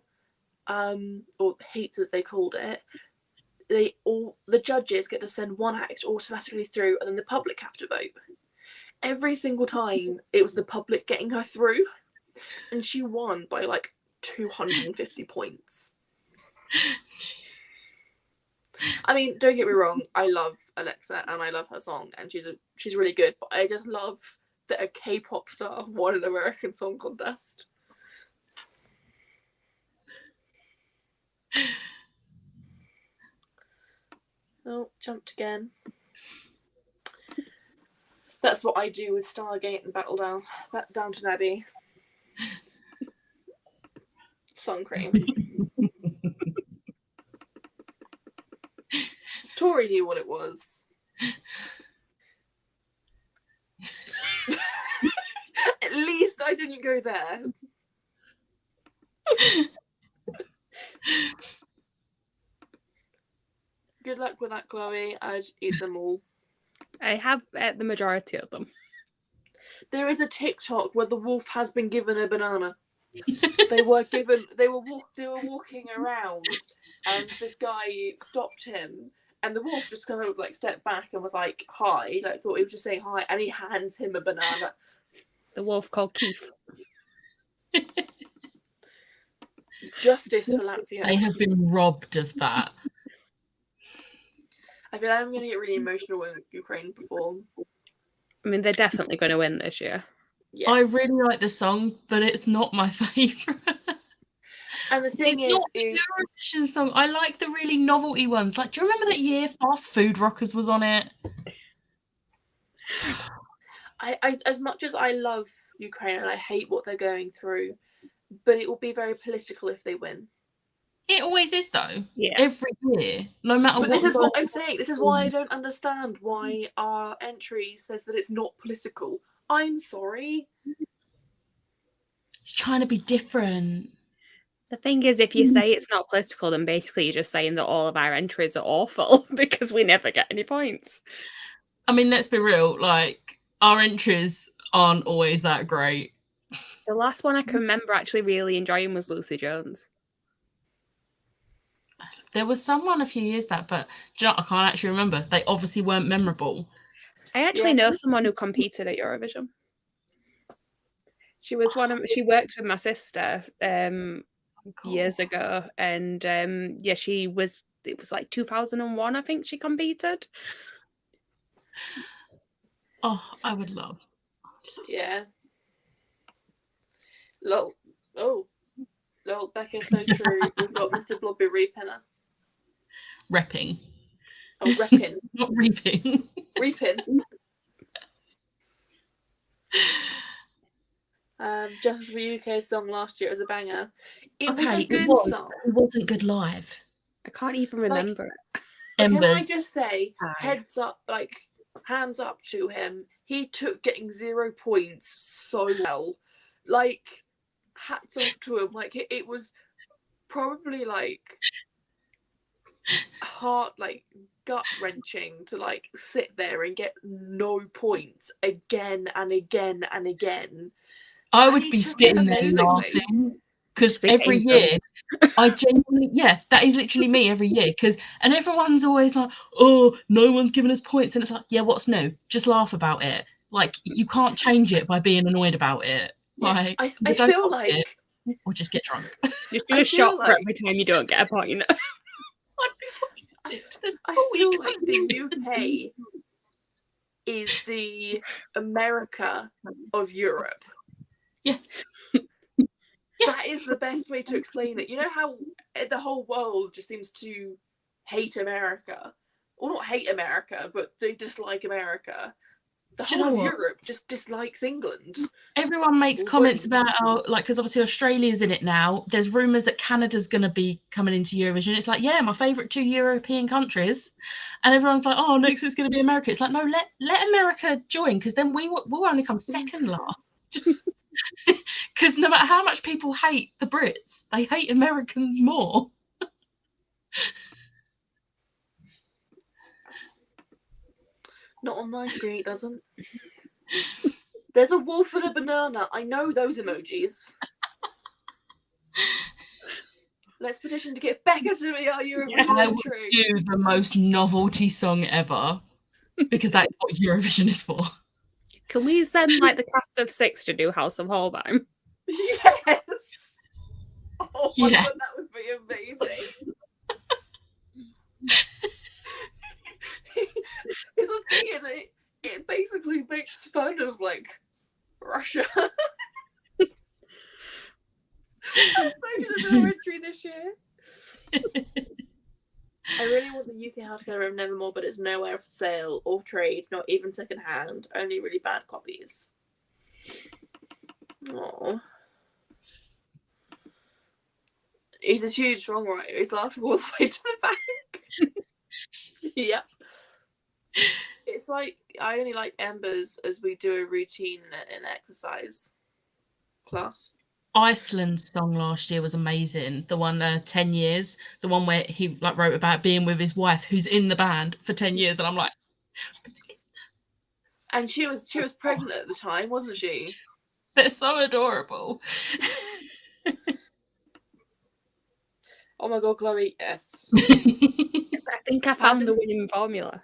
or heats as they called it, the judges get to send one act automatically through, and then the public have to vote. Every single time it was the public getting her through, and she won by like 250 points. I mean, don't get me wrong, I love Alexa and I love her song, and she's really good, but I just love that a K-pop star won an American Song Contest. Oh, jumped again. That's what I do with Stargate and Downton Abbey. Sun cream. Tori knew what it was. At least I didn't go there. Good luck with that, Chloe. I'd eat them all.
I have the majority of them.
There is a TikTok where the wolf has been given a banana. They were walking around, and this guy stopped him, and the wolf just kind of like stepped back and was like, "Hi," like thought he was just saying hi, and he hands him a banana.
The wolf called Keith.
Justice for Latvia.
They have been robbed of that.
I feel like I'm going to get really emotional when Ukraine perform.
I mean, they're definitely going to win this year.
Yeah.
I really like the song, but it's not my favourite.
And the thing
it's
is
not the Eurovision song. I like the really novelty ones. Like, do you remember that year Fast Food Rockers was on it?
I as much as I love Ukraine and I hate what they're going through, but it will be very political if they win.
It always is, though.
Yeah.
Every year, no matter what.
This is what I'm saying. This is why I don't understand why our entry says that it's not political. I'm sorry.
It's trying to be different.
The thing is, if you say it's not political, then basically you're just saying that all of our entries are awful because we never get any points.
I mean, let's be real. Like, our entries aren't always that great.
The last one I can remember actually really enjoying was Lucy Jones.
There was someone a few years back, but do you know, I can't actually remember. They obviously weren't memorable.
I actually know someone who competed at Eurovision. She was she worked with my sister years ago, and it was like 2001, I think she competed.
Oh, I would love.
Yeah. Lol. Oh. Lol, Becca, so true. We've got Mr. Blobby reaping us.
Repping.
Oh, repping.
Not reaping.
Reaping. Justice for UK's song last year was a banger. It was a good song.
It wasn't good live.
I can't even remember it.
Can I just say, hands up to him. He took getting 0 points so well. Like, hats off to him. Like, it was probably like heart, like gut wrenching to like sit there and get no points again and again and again.
I would be sitting there laughing because every year I genuinely, that is literally me every year. And everyone's always like, oh, no one's giving us points, and it's like, yeah, what's new? Just laugh about it. Like, you can't change it by being annoyed about it. Like,
I feel like,
or just get drunk.
Just do a shot for every time you don't get a point.
I feel like the UK is the America of Europe.
Yeah.
That is the best way to explain it. You know how the whole world just seems to hate America? Well, not hate America, but they dislike America. The whole of Europe just dislikes England.
Everyone makes comments about how, like, because obviously Australia's in it now. There's rumours that Canada's going to be coming into Eurovision. It's like, yeah, my favourite 2 European countries. And everyone's like, oh, next it's going to be America. It's like, no, let America join, because then we'll only come second last. Because no matter how much people hate the Brits, they hate Americans more.
Not on my screen, it doesn't. There's a wolf and a banana. I know those emojis. Let's petition to get Becca to be our Eurovision
I would do the most novelty song ever, because that's what Eurovision is for.
Can we send like the cast of 6 to do House of Holbein?
Yes. Oh my god, that would be amazing. Because the thing is, it basically makes fun of like Russia. That's so just an entry this year. I really want the UK hardcover of Nevermore, but it's nowhere for sale or trade, not even second hand, only really bad copies. Oh. He's a huge songwriter. He's laughing all the way to the bank. Yep. It's like I only like Embers as we do a routine in exercise class.
Iceland's song last year was amazing. The one 10 years, the one where he like wrote about being with his wife who's in the band for 10 years, and I'm like,
and she was pregnant at the time, wasn't she?
they're so adorable.
Oh my god, Chloe, yes.
I think I found the winning formula.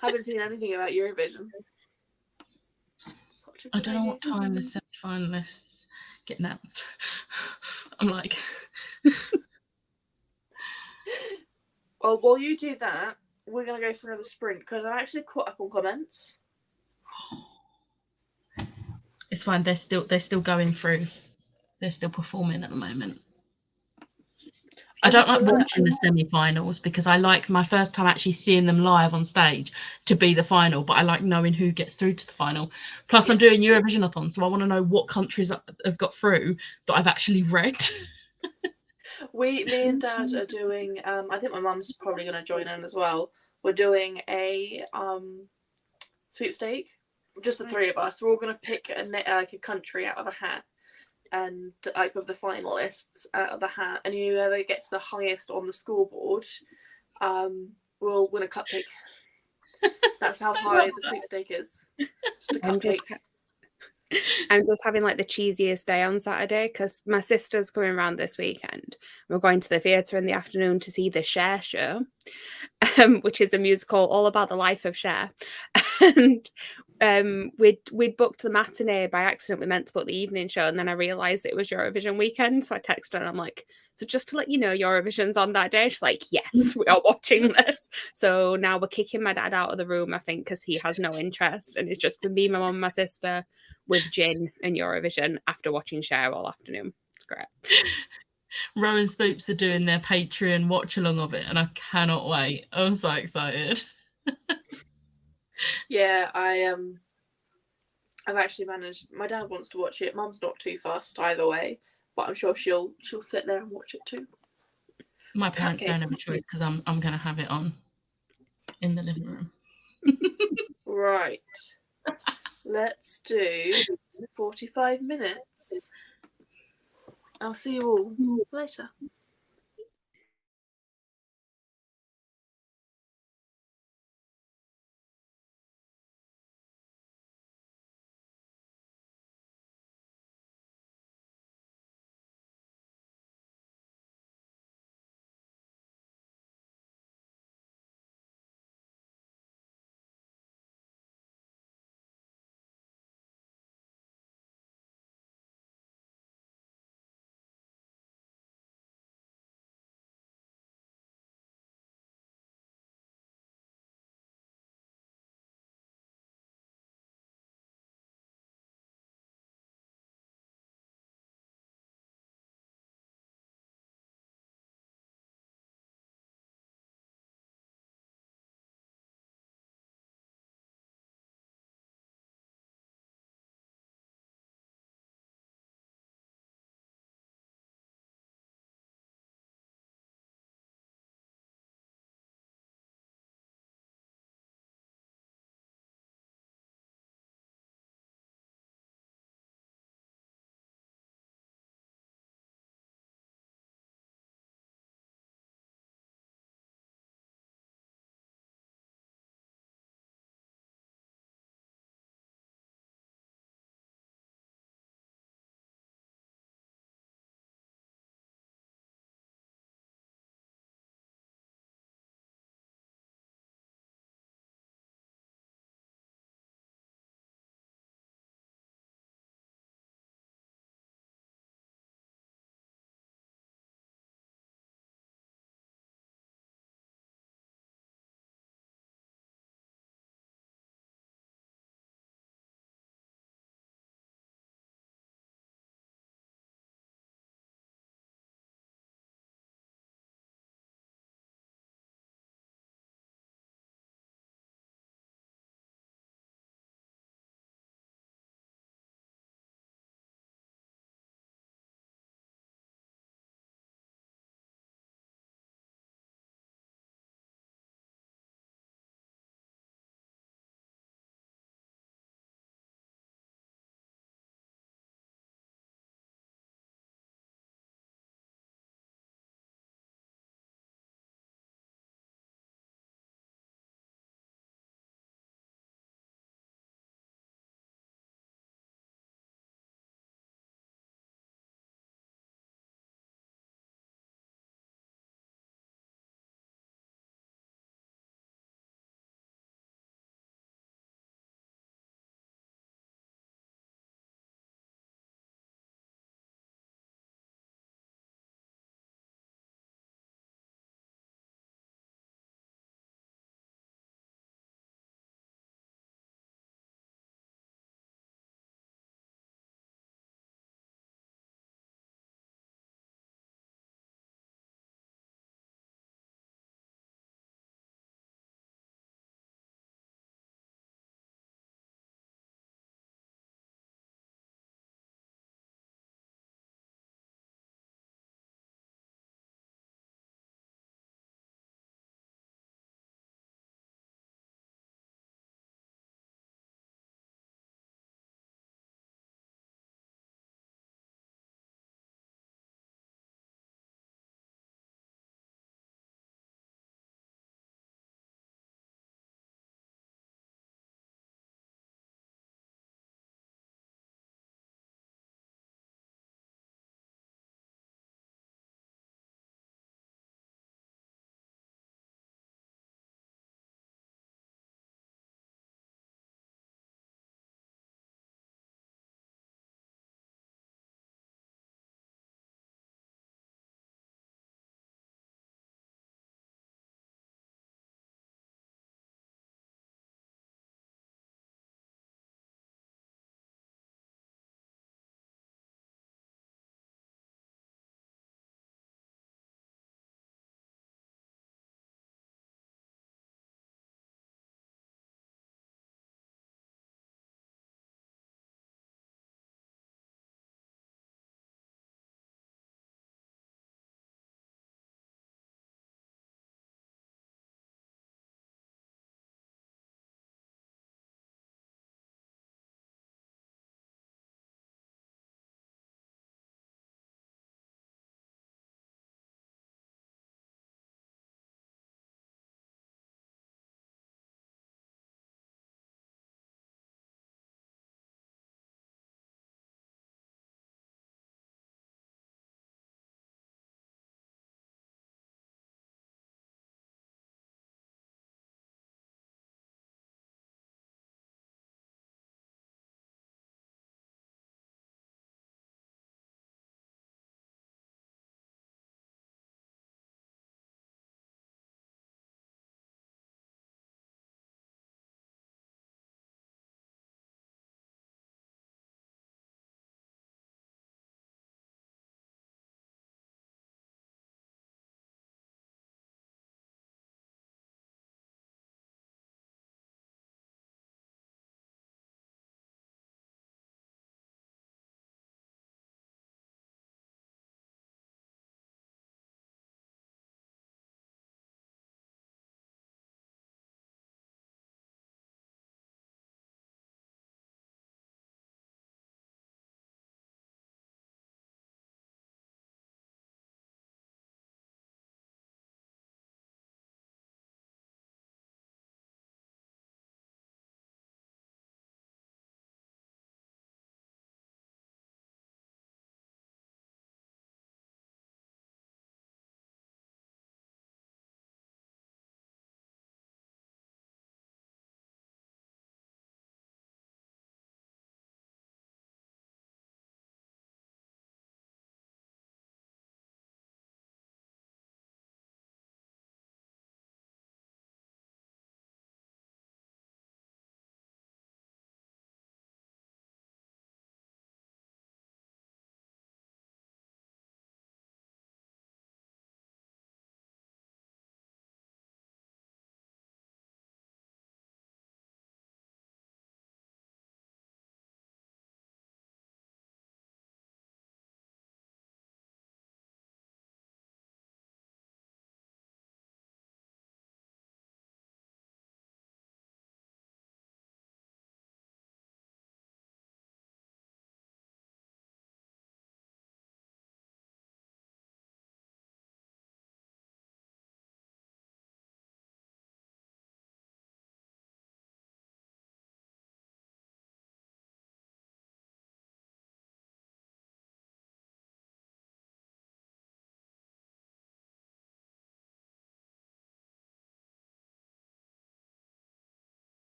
Haven't seen anything about Eurovision.
I don't know what time the semi-finalists get announced. I'm like...
Well, while you do that, we're going to go for another sprint, because I've actually caught up on comments.
It's fine, they're still going through. They're still performing at the moment. I don't like watching the semi-finals because I like my first time actually seeing them live on stage to be the final, but I like knowing who gets through to the final. Plus, I'm doing Eurovision-a-thon, so I want to know what countries have got through that I've actually read.
Me and Dad are doing, I think my mum's probably going to join in as well. We're doing a sweepstake, just the three of us. We're all going to pick a country out of a hat, and like of the finalists out of the hat, and whoever gets the highest on the scoreboard will win a cupcake. That's how high the sweepstake is. Just a cupcake.
I'm just having like the cheesiest day on Saturday because my sister's coming around this weekend. We're going to the theatre in the afternoon to see the Cher show, which is a musical all about the life of Cher. And we'd booked the matinee by accident. We meant to book the evening show, and then I realised it was Eurovision weekend. So I texted her and I'm like, so just to let you know, Eurovision's on that day. She's like, yes, we are watching this. So now we're kicking my dad out of the room, I think, because he has no interest. And it's just going to be my mum and my sister with gin and Eurovision after watching Cher all afternoon. It's great.
Rowan Spoops are doing their Patreon watch along of it, and I cannot wait. I'm so excited.
Yeah, I've actually managed. My dad wants to watch it. Mum's not too fussed either way, but I'm sure she'll sit there and watch it too.
My parents don't have a choice because I'm going to have it on in the living room.
Right. Let's do 45 minutes. I'll see you all later.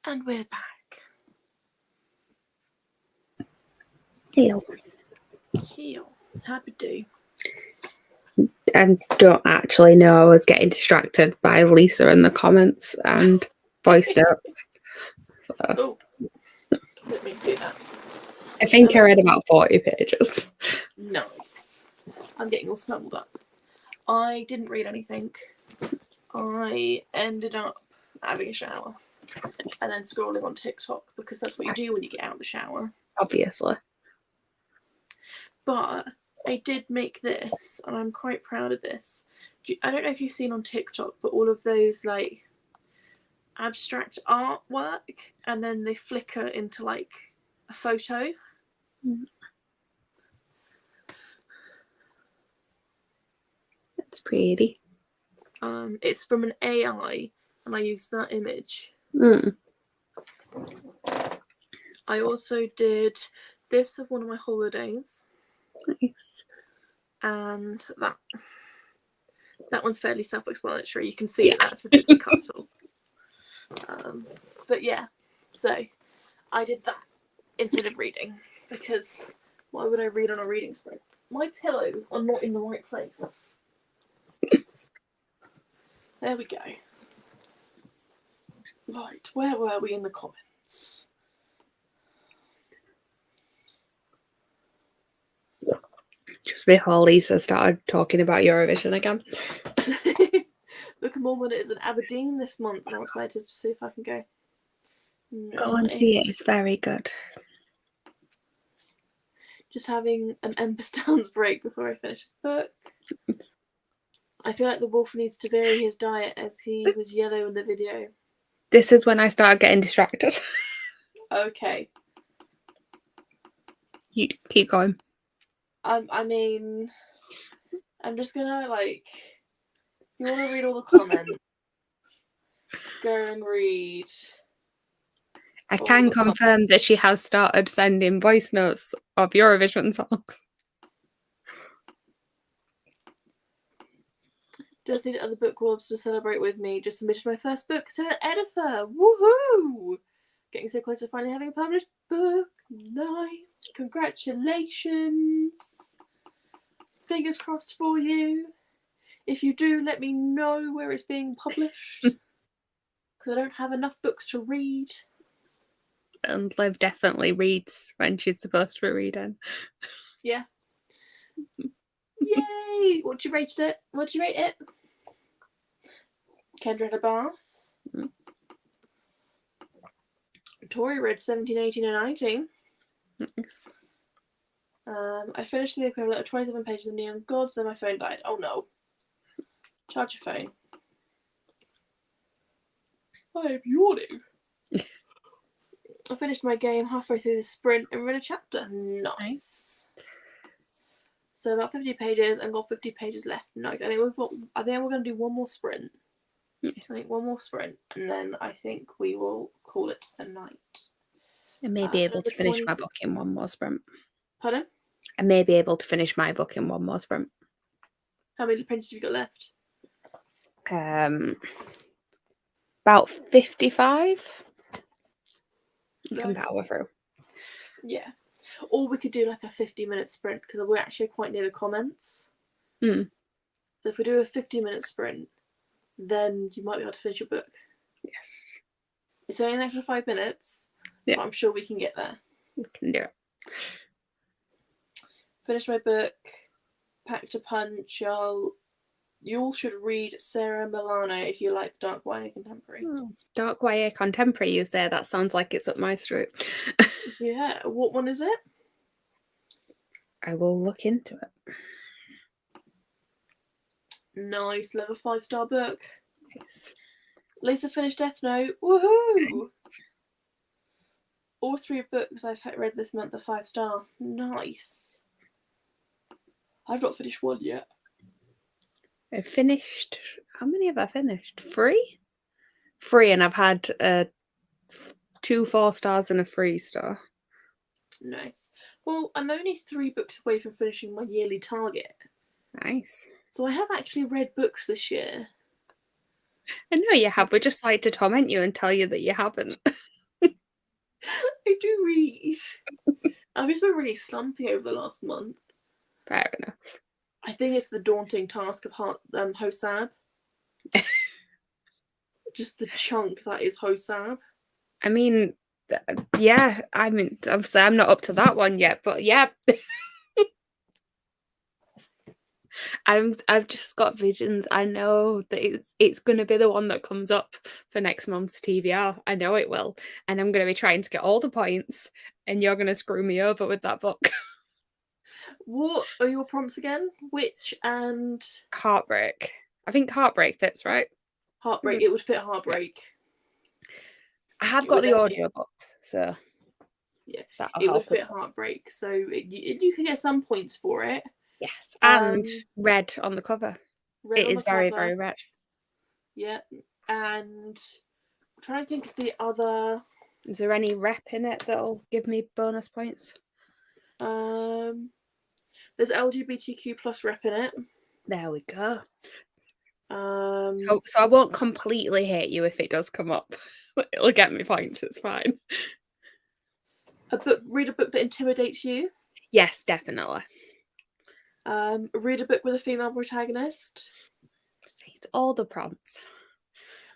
And we're back.
Hello.
Heel. Happy do.
I don't actually know. I was getting distracted by Lisa in the comments and voice notes. So
Oh, let me do that.
I think I read about 40 pages.
Nice. I'm getting all snuggled up. I didn't read anything. I ended up having a shower and then scrolling on TikTok because that's what you do when you get out of the shower.
Obviously.
But I did make this, and I'm quite proud of this. I don't know if you've seen on TikTok, but all of those like abstract artwork, and then they flicker into like a photo.
That's pretty.
It's from an AI, and I used that image. I also did this of one of my holidays.
Nice.
And that one's fairly self-explanatory. You can see that's the Disney castle. But yeah, so I did that instead of reading, because why would I read on a reading sprint? My pillows are not in the right place. There we go. Right, where were we in the comments?
Just before Lisa started talking about Eurovision again.
Book of Mormon is in Aberdeen this month, and I'm excited to see if I can go.
Go and see it. It's very good.
Just having an Ember Stones break before I finish this book. I feel like the wolf needs to vary his diet as he was yellow in the video.
This is when I started getting distracted.
Okay.
You keep going.
I mean, I'm just gonna like, you want to read all the comments, go and read.
I can confirm that she has started sending voice notes of Eurovision songs.
Just need other book clubs to celebrate with me. Just submitted my first book to an editor. Woohoo! Getting so close to finally having a published book. Nice. Congratulations. Fingers crossed for you. If you do, let me know where it's being published. Because I don't have enough books to read.
And Liv definitely reads when she's supposed to be reading.
Yeah. Yay! What you rate it? What you rate it? Kendra had a bath. Tori read 17, 18, and 19.
Nice.
I finished the equivalent of 27 pages of Neon Gods, then my phone died. Oh no. Charge your phone. I am yawning. I finished my game halfway through the sprint and read a chapter. Nice. So about 50 pages and got 50 pages left. No, I think we're going to do one more sprint.
Yes.
I think one more sprint, and then I think we will call it a night.
I may be able to finish my book in one more sprint.
Pardon?
I may be able to finish my book in one more sprint.
How many pages have you got left?
About 55. You
Nice.
can power through.
Yeah. Or we could do like a 50-minute sprint, because we're actually quite near the comments.
So
if we do a 50-minute sprint, then you might be able to finish your book.
Yes.
It's only an extra 5 minutes, but I'm sure we can get there.
We can do it.
Finish my book, packed a punch, y'all. You all should read Sarah Milano if you like dark YA contemporary.
Dark YA contemporary, you say? That sounds like it's up my street.
Yeah. What one is it?
I will look into it.
Nice. Level 5-star book.
Nice.
Lisa finished Death Note. Woohoo! All 3 books I've read this month are 5-star. Nice. I've not finished one yet.
I finished. How many have I finished? 3? 3, and I've had 2 4-stars and a 3-star.
Nice. Well, I'm only 3 books away from finishing my yearly target.
Nice.
So I have actually read books this year.
I know you have. We just like to torment you and tell you that you haven't.
I do read. I've just been really slumpy over the last month.
Fair enough.
I think it's the daunting task of Hosab. Just the chunk that is Hosab.
I mean, yeah. I mean, obviously, I'm not up to that one yet, but yeah. I've just got visions. I know that it's going to be the one that comes up for next month's TBR. I know it will, and I'm going to be trying to get all the points, and you're going to screw me over with that book.
What are your prompts again? Witch and
Heartbreak. I think Heartbreak fits, right?
Heartbreak. It would fit Heartbreak.
I have got the audiobook, so
yeah,
that'll
it
help
would fit Heartbreak. So you can get some points for it.
Yes, and red on the cover.
Red
it
on
is
the
very,
cover.
very red.
Yeah, and I'm trying to think of the other.
Is there any rep in it that'll give me bonus points?
There's LGBTQ plus rep in it.
There we go. So I won't completely hate you if it does come up. It'll get me points. It's fine.
Read a book that intimidates you.
Yes, definitely.
Read a book with a female protagonist.
It's all the prompts.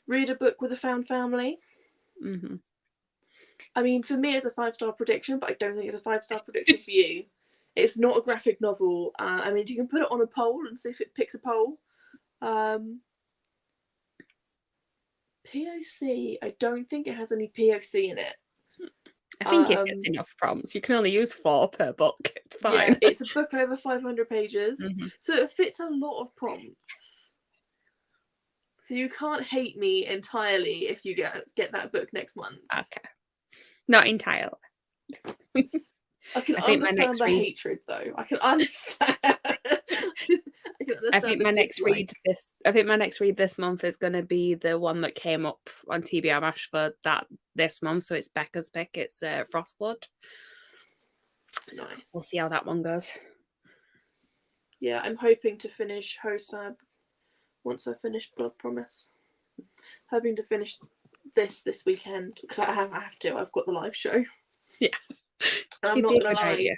Read a book with a found family.
Mm-hmm.
I mean, for me, it's a 5-star prediction, but I don't think it's a 5-star prediction for you. It's not a graphic novel. I mean, you can put it on a poll and see if it picks a poll. POC, I don't think it has any POC in it.
I think it gets enough prompts. You can only use 4 per book. It's fine.
Yeah, it's a book over 500 pages, so it fits a lot of prompts. So you can't hate me entirely if you get that book next month.
Okay. Not entirely.
I can understand the hatred, though. I can understand.
I think my next read this month is going to be the one that came up on TBR Mash for this month. So it's Becca's pick. It's Frostblood. So
nice.
We'll see how that one goes.
Yeah, I'm hoping to finish Hosab once I finish Blood Promise. Hoping to finish this weekend because I have to. I've got the live show.
Yeah.
And I'm not gonna lie.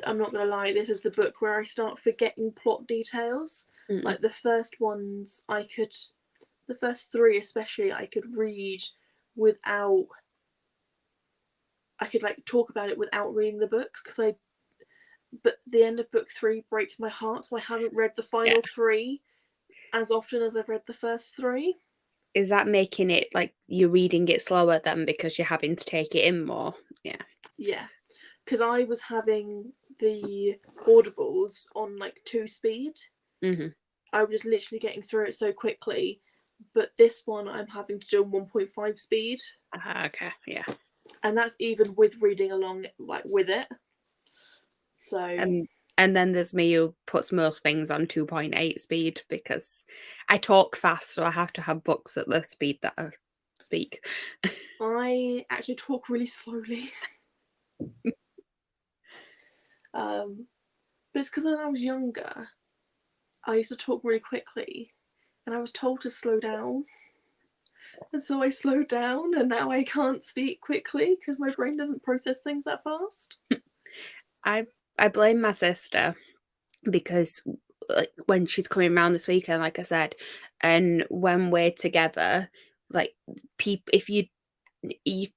I'm not gonna lie. This is the book where I start forgetting plot details. Like the first ones, the first 3 especially, I could read without. I could talk about it without reading the books but the end of book 3 breaks my heart, so I haven't read the final 3 as often as I've read the first 3.
Is that making it like you're reading it slower then because you're having to take it in more? Yeah.
Yeah, because I was having the audibles on 2 speed. I was just literally getting through it so quickly, but this one I'm having to do on 1.5 speed.
Okay, yeah.
And that's even with reading along with it. So
and then there's me who puts most things on 2.8 speed because I talk fast, so I have to have books at the speed that I speak.
I actually talk really slowly. But it's because when I was younger, I used to talk really quickly, and I was told to slow down. And so I slowed down, and now I can't speak quickly because my brain doesn't process things that fast.
I blame my sister because when she's coming around this weekend, like I said, and when we're together,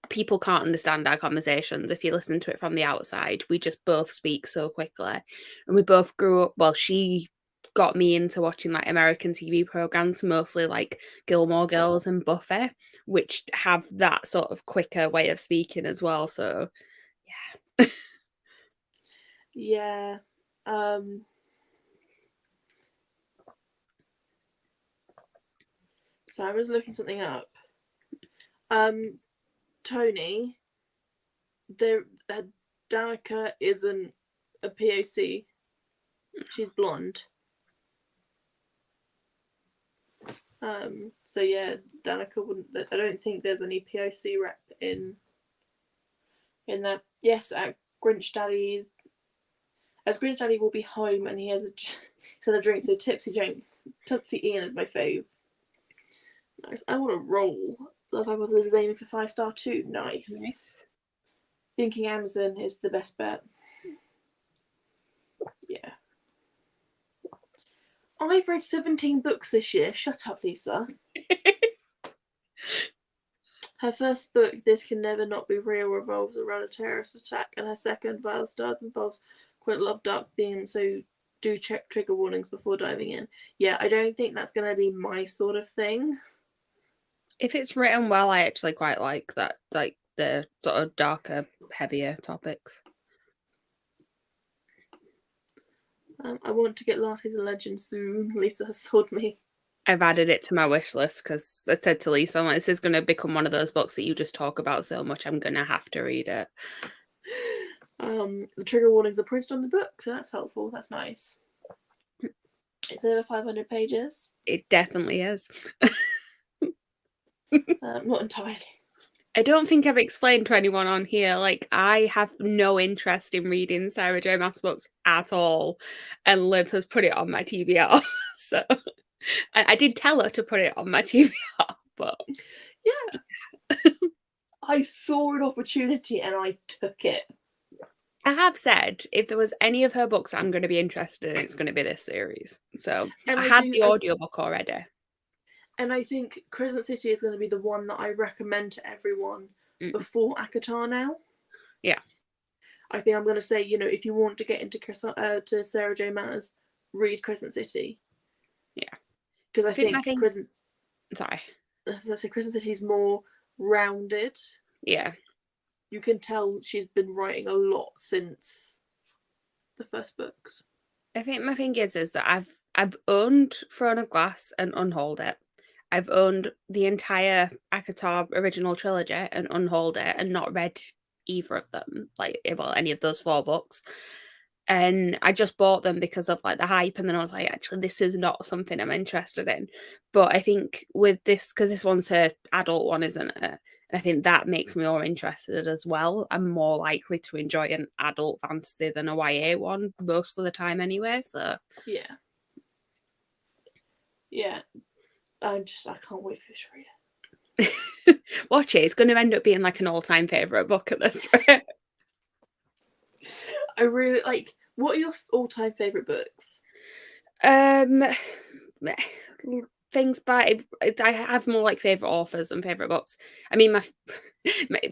people can't understand our conversations if you listen to it from the outside. We just both speak so quickly, and we both grew up. Well, she got me into watching American TV programs, mostly Gilmore Girls and Buffy, which have that sort of quicker way of speaking as well. So, yeah.
Yeah. So I was looking something up. Tony, Danica isn't a POC. She's blonde. So yeah, Danica wouldn't. I don't think there's any POC rep in that. Yes, Grinch Daddy. As Grinch Daddy will be home and he has a drink. So Tipsy Ian is my fave. Nice. I want to roll. Love Hypothesis is aiming for 5-star too. Nice. thinking Amazon is the best bet. Yeah. I've read 17 books this year. Shut up, Lisa. Her first book, This Can Never Not Be Real, revolves around a terrorist attack, and her second, Vile Stars, involves quite a lot of dark themes, so do check trigger warnings before diving in. Yeah, I don't think that's going to be my sort of thing.
If it's written well, I actually quite like that, like the sort of darker, heavier topics.
I want to get Larky's Legend soon. Lisa has told me.
I've added it to my wish list because I said to Lisa, I'm like, this is going to become one of those books that you just talk about so much, I'm going to have to read it.
The trigger warnings are printed on the book, so that's helpful. That's nice. It's over 500 pages.
It definitely is.
Not entirely.
I don't think I've explained to anyone on here, like, I have no interest in reading Sarah J. Maas books at all, and Liv has put it on my TBR, so I did tell her to put it on my TBR, but...
Yeah. I saw an opportunity and I took it.
I have said, if there was any of her books I'm going to be interested in, it's going to be this series. So,
and
I had the audiobook already.
And I think Crescent City is going to be the one that I recommend to everyone before ACOTAR now.
Yeah.
I think I'm going to say, you know, if you want to get into to Sarah J. Maas, read Crescent City.
Yeah.
Because I think Crescent...
Sorry.
As I say, Crescent City is more rounded.
Yeah.
You can tell she's been writing a lot since the first books.
I think my thing is that I've owned Throne of Glass and Unhold It. I've owned the entire ACOTAR original trilogy and Unhold It and not read either of them, like, well, any of those 4 books. And I just bought them because of, like, the hype, and then I was like, actually, this is not something I'm interested in. But I think with this, because this one's her adult one, isn't it? And I think that makes me more interested as well. I'm more likely to enjoy an adult fantasy than a YA one most of the time anyway, so...
Yeah. Yeah. I can't wait for you to read
it. Watch it. It's going to end up being like an all-time favourite book at this rate.
I really like... What are your all-time favourite books?
Things by... I have more like favourite authors than favourite books. I mean,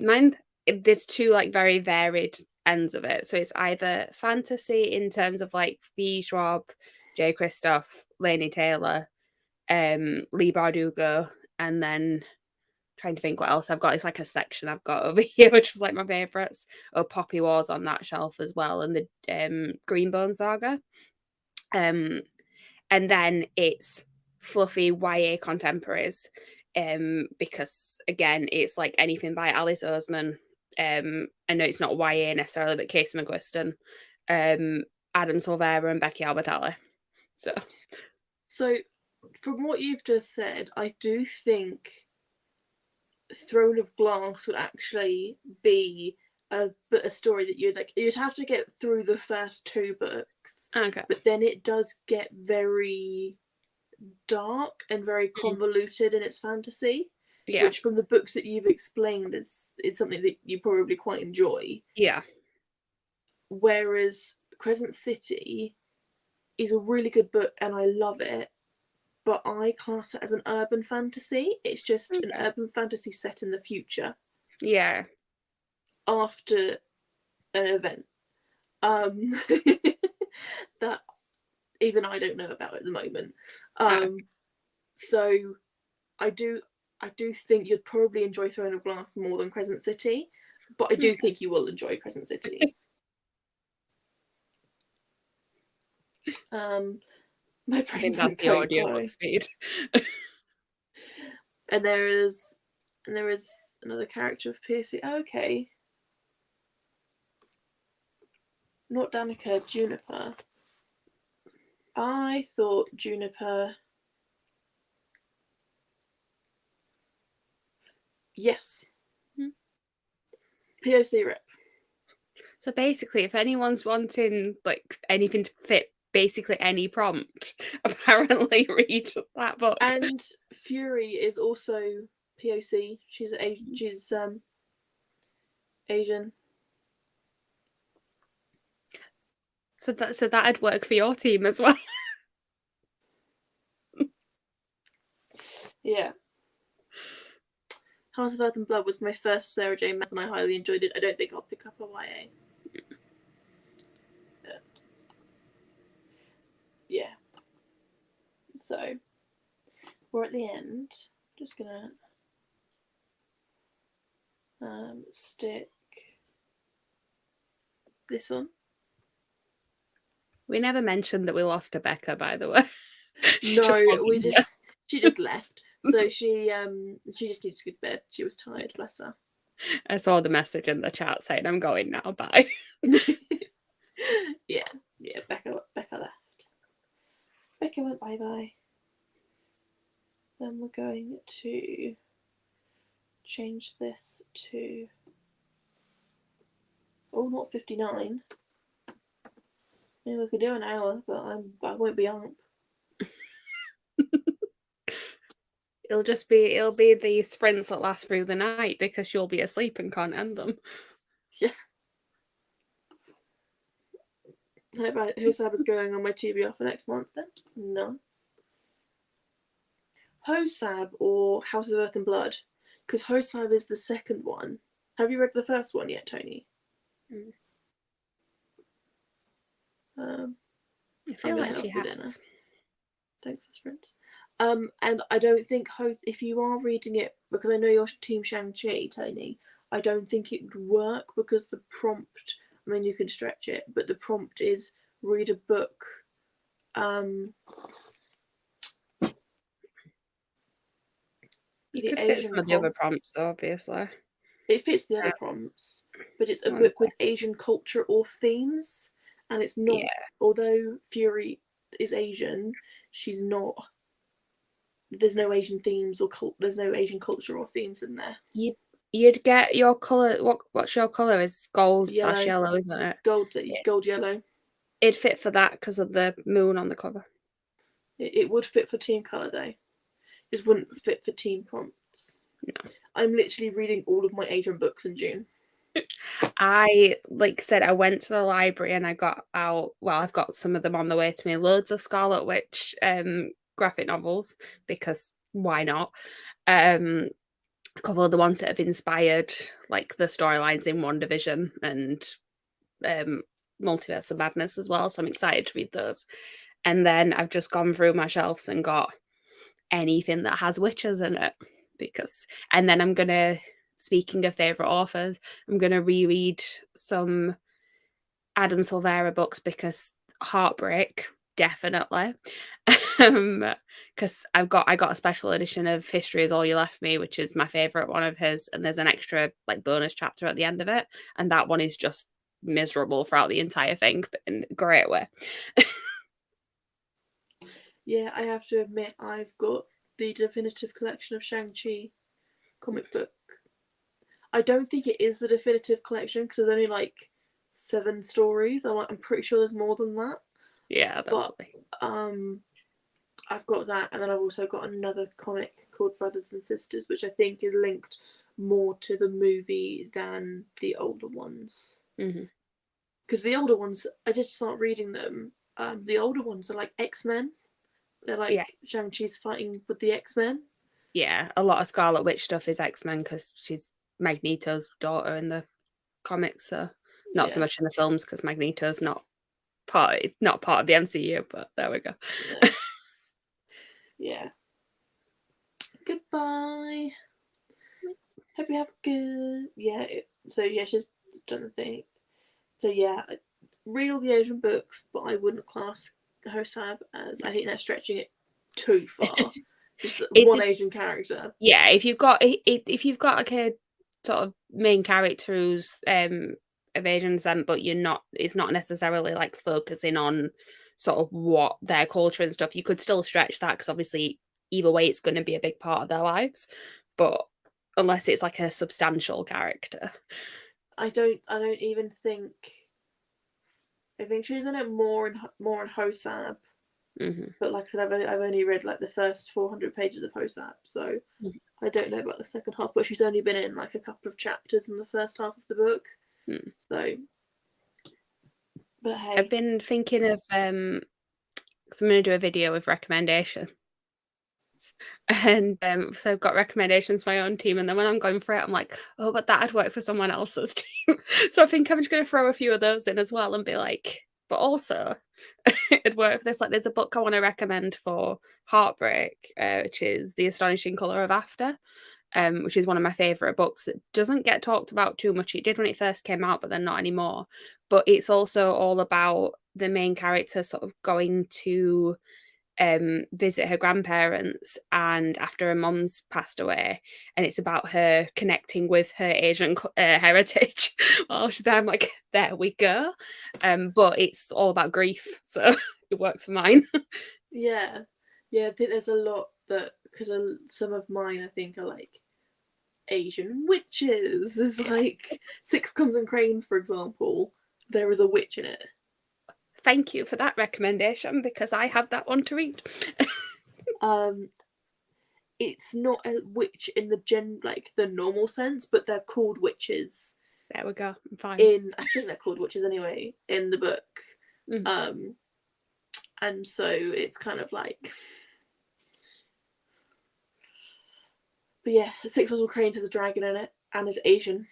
mine, there's 2 like very varied ends of it. So it's either fantasy in terms of like V. Schwab, J. Christoph, Laini Taylor, Leigh Bardugo, and then trying to think what else I've got. It's like a section I've got over here, which is like my favourites. Oh, Poppy Wars on that shelf as well, and the Greenbone Saga. And then it's fluffy YA contemporaries, because again, it's like anything by Alice Oseman. I know it's not YA necessarily, but Casey McGuiston, Adam Silvera, and Becky Albertalli. So
from what you've just said, I do think Throne of Glass would actually be a story that you'd have to get through the first 2 books.
Okay.
But then it does get very dark and very convoluted in its fantasy. Yeah. Which from the books that you've explained is something that you probably quite enjoy.
Yeah.
Whereas Crescent City is a really good book and I love it. But I class it as an urban fantasy. It's just an urban fantasy set in the future.
Yeah.
After an event. That even I don't know about at the moment. So I do think you'd probably enjoy Throne of Glass more than Crescent City. But I do think you will enjoy Crescent City. My brain, I think
that's the audio speed.
And there is another character of Percy. Oh, okay. Not Danica, Juniper. I thought Juniper... Yes. POC rep.
So basically, if anyone's wanting like anything to fit basically any prompt, apparently read that book.
And Fury is also POC. She's Asian.
So that'd work for your team as well.
Yeah. House of Earth and Blood was my first Sarah J. Maas and I highly enjoyed it. I don't think I'll pick up a YA. Yeah. So, we're at the end. Just gonna stick this on.
We never mentioned that we lost to Becca, by the way. She
just left. So she just needed to go to bed. She was tired, bless her.
I saw the message in the chat saying I'm going now, bye.
yeah, Becca left. Becca went bye-bye. Then we're going to change this to not 59. Maybe we could do an hour, but I won't be up.
It'll be the sprints that last through the night because you'll be asleep and can't end them.
Yeah. Hosaba's going on my TBR for next month then? No. Hosab or House of Earth and Blood? Because Hosab is the second one. Have you read the first one yet, Tony?
I feel like she has.
Thanks for sprints. And I don't think if you are reading it, because I know you're Team Shang-Chi, Tony, I don't think it would work because the prompt, I mean, you can stretch it, but the prompt is read a book.
You could fit some of the other prompts, though, obviously.
It fits the other prompts, but it's a book with Asian culture or themes, and it's not. Yeah. Although Fury is Asian, she's not. There's no Asian themes or there's no Asian culture or themes in there.
You'd get your colour. What's your colour? Is gold / yellow, isn't it?
Gold yellow.
It'd fit for that because of the moon on the cover.
It would fit for team colour though. It just wouldn't fit for team prompts.
No.
I'm literally reading all of my Asian books in June.
I said I went to the library and I got out. Well, I've got some of them on the way to me. Loads of Scarlet Witch graphic novels because why not? A couple of the ones that have inspired like the storylines in WandaVision and Multiverse of Madness as well. So I'm excited to read those. And then I've just gone through my shelves and got anything that has witches in it and then I'm gonna, speaking of favourite authors, I'm gonna reread some Adam Silvera books because Heartbreak, definitely. Because I got a special edition of History Is All You Left Me, which is my favourite one of his, and there's an extra bonus chapter at the end of it, and that one is just miserable throughout the entire thing, but in a great way.
Yeah, I have to admit I've got the definitive collection of Shang-Chi comic book. I don't think it is the definitive collection because there's only 7 stories. I'm pretty sure there's more than that.
Yeah, definitely.
But I've got that, and then I've also got another comic called Brothers and Sisters, which I think is linked more to the movie than the older ones. Because the older ones, I did start reading them. The older ones are like X-Men. They're Shang-Chi's fighting with the X-Men.
Yeah, a lot of Scarlet Witch stuff is X-Men because she's Magneto's daughter in the comics, so not so much in the films because Magneto's not part of the MCU, but there we go.
Yeah. Goodbye. Hope you have a good... Yeah, she's done the thing. So yeah, read all the Asian books, but I wouldn't class Hosab as... I think they're stretching it too far. Just one Asian character.
Yeah, if you've got a sort of main character who's of Asian descent, but it's not necessarily focusing on sort of what their culture and stuff, you could still stretch that because obviously either way it's going to be a big part of their lives. But unless it's a substantial character,
I don't even think. I think she's in it more in Hosab. But like I said, I've only read the first 400 pages of Hosab, so I don't know about the second half. But she's only been in a couple of chapters in the first half of the book, so But hey,
I've been thinking of 'cause I'm gonna do a video with recommendations. And so I've got recommendations for my own team, and then when I'm going for it, I'm like, oh, but that'd work for someone else's team. So I think I'm just gonna throw a few of those in as well and be like, but also it'd work for this. Like, there's a book I want to recommend for heartbreak, which is The Astonishing Colour of After. Which is one of my favorite books that doesn't get talked about too much. It did when it first came out, but then not anymore. But it's also all about the main character sort of going to visit her grandparents, and after her mum's passed away, and it's about her connecting with her Asian heritage while she's there. I'm like, there we go. But it's all about grief, so it works for mine.
yeah, I think there's a lot that, because some of mine I think are like Asian witches. There's like Six Comes and Cranes, for example. There is a witch in it.
Thank you for that recommendation, because I have that one to read.
It's not a witch in the normal sense, but they're called witches.
There we go. I'm fine.
I think they're called witches anyway in the book. And so it's kind of like, but yeah, Six Little Cranes has a dragon in it and is Asian.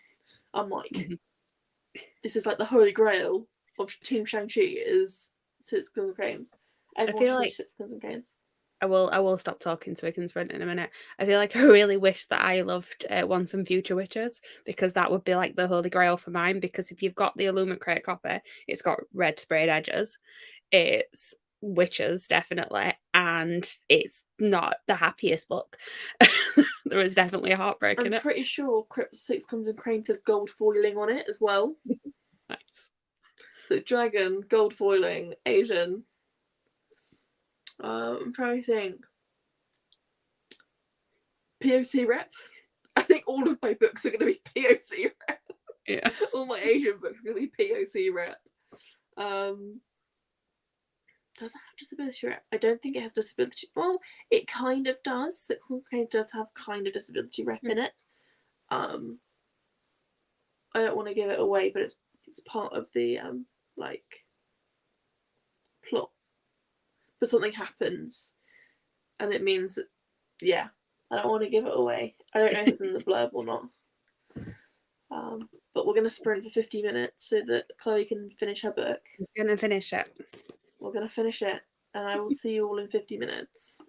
I'm like, this is like the holy grail of Team Shang-Chi is Six Little Cranes.
I feel like
Six Little Cranes.
I will stop talking so we can sprint in a minute. I feel like I really wish that I loved Once and Future Witches, because that would be like the holy grail for mine. Because if you've got the Illumicrate copy, it's got red sprayed edges. It's witches, definitely, and it's not the happiest book. There is definitely a heartbreak in it.
I'm pretty sure Six Comes and Cranes has gold foiling on it as well.
Nice.
So dragon, gold foiling, Asian. I'm trying to think. POC rep. I think all of my books are going to be POC rep.
Yeah.
All my Asian books are going to be POC rep. Does it have disability rep? I don't think it has disability. Well, it kind of does. It does have kind of disability rep in it. I don't want to give it away, but it's part of the like plot. But something happens, and it means that, yeah, I don't want to give it away. I don't know if it's in the blurb or not. But we're going to sprint for 50 minutes so that Chloe can finish her book.
We're going to finish it.
We're going to finish it, and I will see you all in 50 minutes.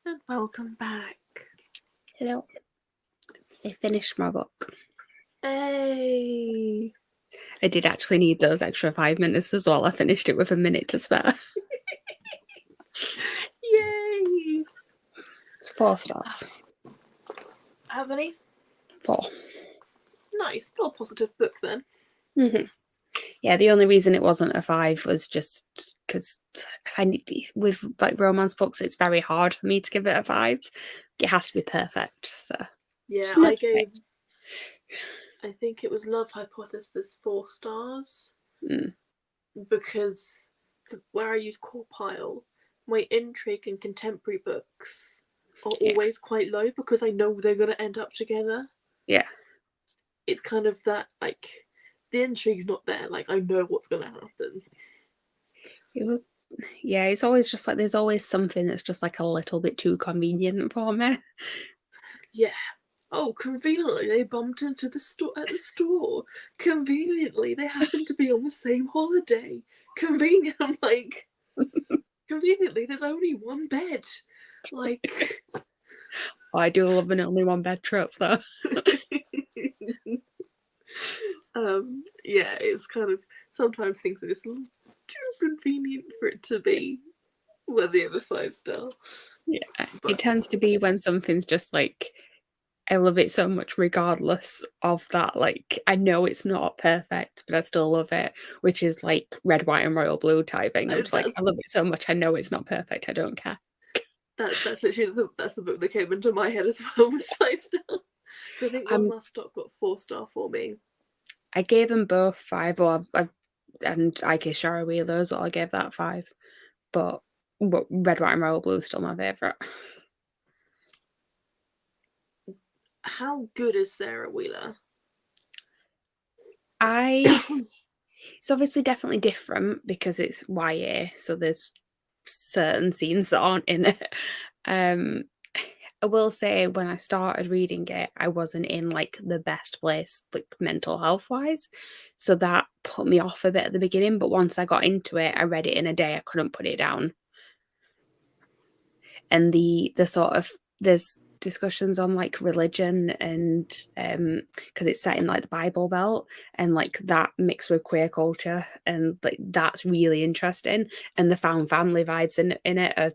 And welcome back.
Hello. I finished my book.
Hey.
I did actually need those extra 5 minutes as well. I finished it with a minute to spare.
Yay.
4 stars.
How many?
4.
Nice. Still a positive book then.
Yeah, the only reason it wasn't a 5 was just because with like romance books, it's very hard for me to give it a 5. It has to be perfect. So
yeah,
I
gave. I think it was Love Hypothesis 4 stars because where I use Corpile, my intrigue and contemporary books are always quite low because I know they're going to end up together.
Yeah,
it's kind of that like the intrigue's not there. Like I know what's going to happen.
It's always just like there's always something that's just like a little bit too convenient for me.
Yeah. Oh, conveniently they bumped into the store at the store. Conveniently they happened to be on the same holiday. Convenient. I'm like, conveniently there's only one bed. Like,
I do love an only one bed trope though.
Yeah, it's kind of sometimes things are just a little too convenient for it to be worthy of a 5-star.
Yeah, but it tends to be when something's just like I love it so much regardless of that. Like I know it's not perfect, but I still love it, which is like red, white, and royal blue type thing. I'm just like I love it so much. I know it's not perfect. I don't care.
That's literally that's the book that came into my head as well with 5 stars. So I think One Last Stop got 4-star for me.
I gave them both 5, and I gave Shara Wheeler as well. I gave that 5, but red, white, and royal blue is still my favourite.
How good is Sarah Wheeler?
It's obviously definitely different because it's YA, so there's certain scenes that aren't in it. I will say when I started reading it, I wasn't in like the best place, like mental health wise. So that put me off a bit at the beginning. But once I got into it, I read it in a day. I couldn't put it down. And the sort of there's discussions on like religion and because it's set in like the Bible Belt and like that mixed with queer culture and like that's really interesting. And the found family vibes in it are,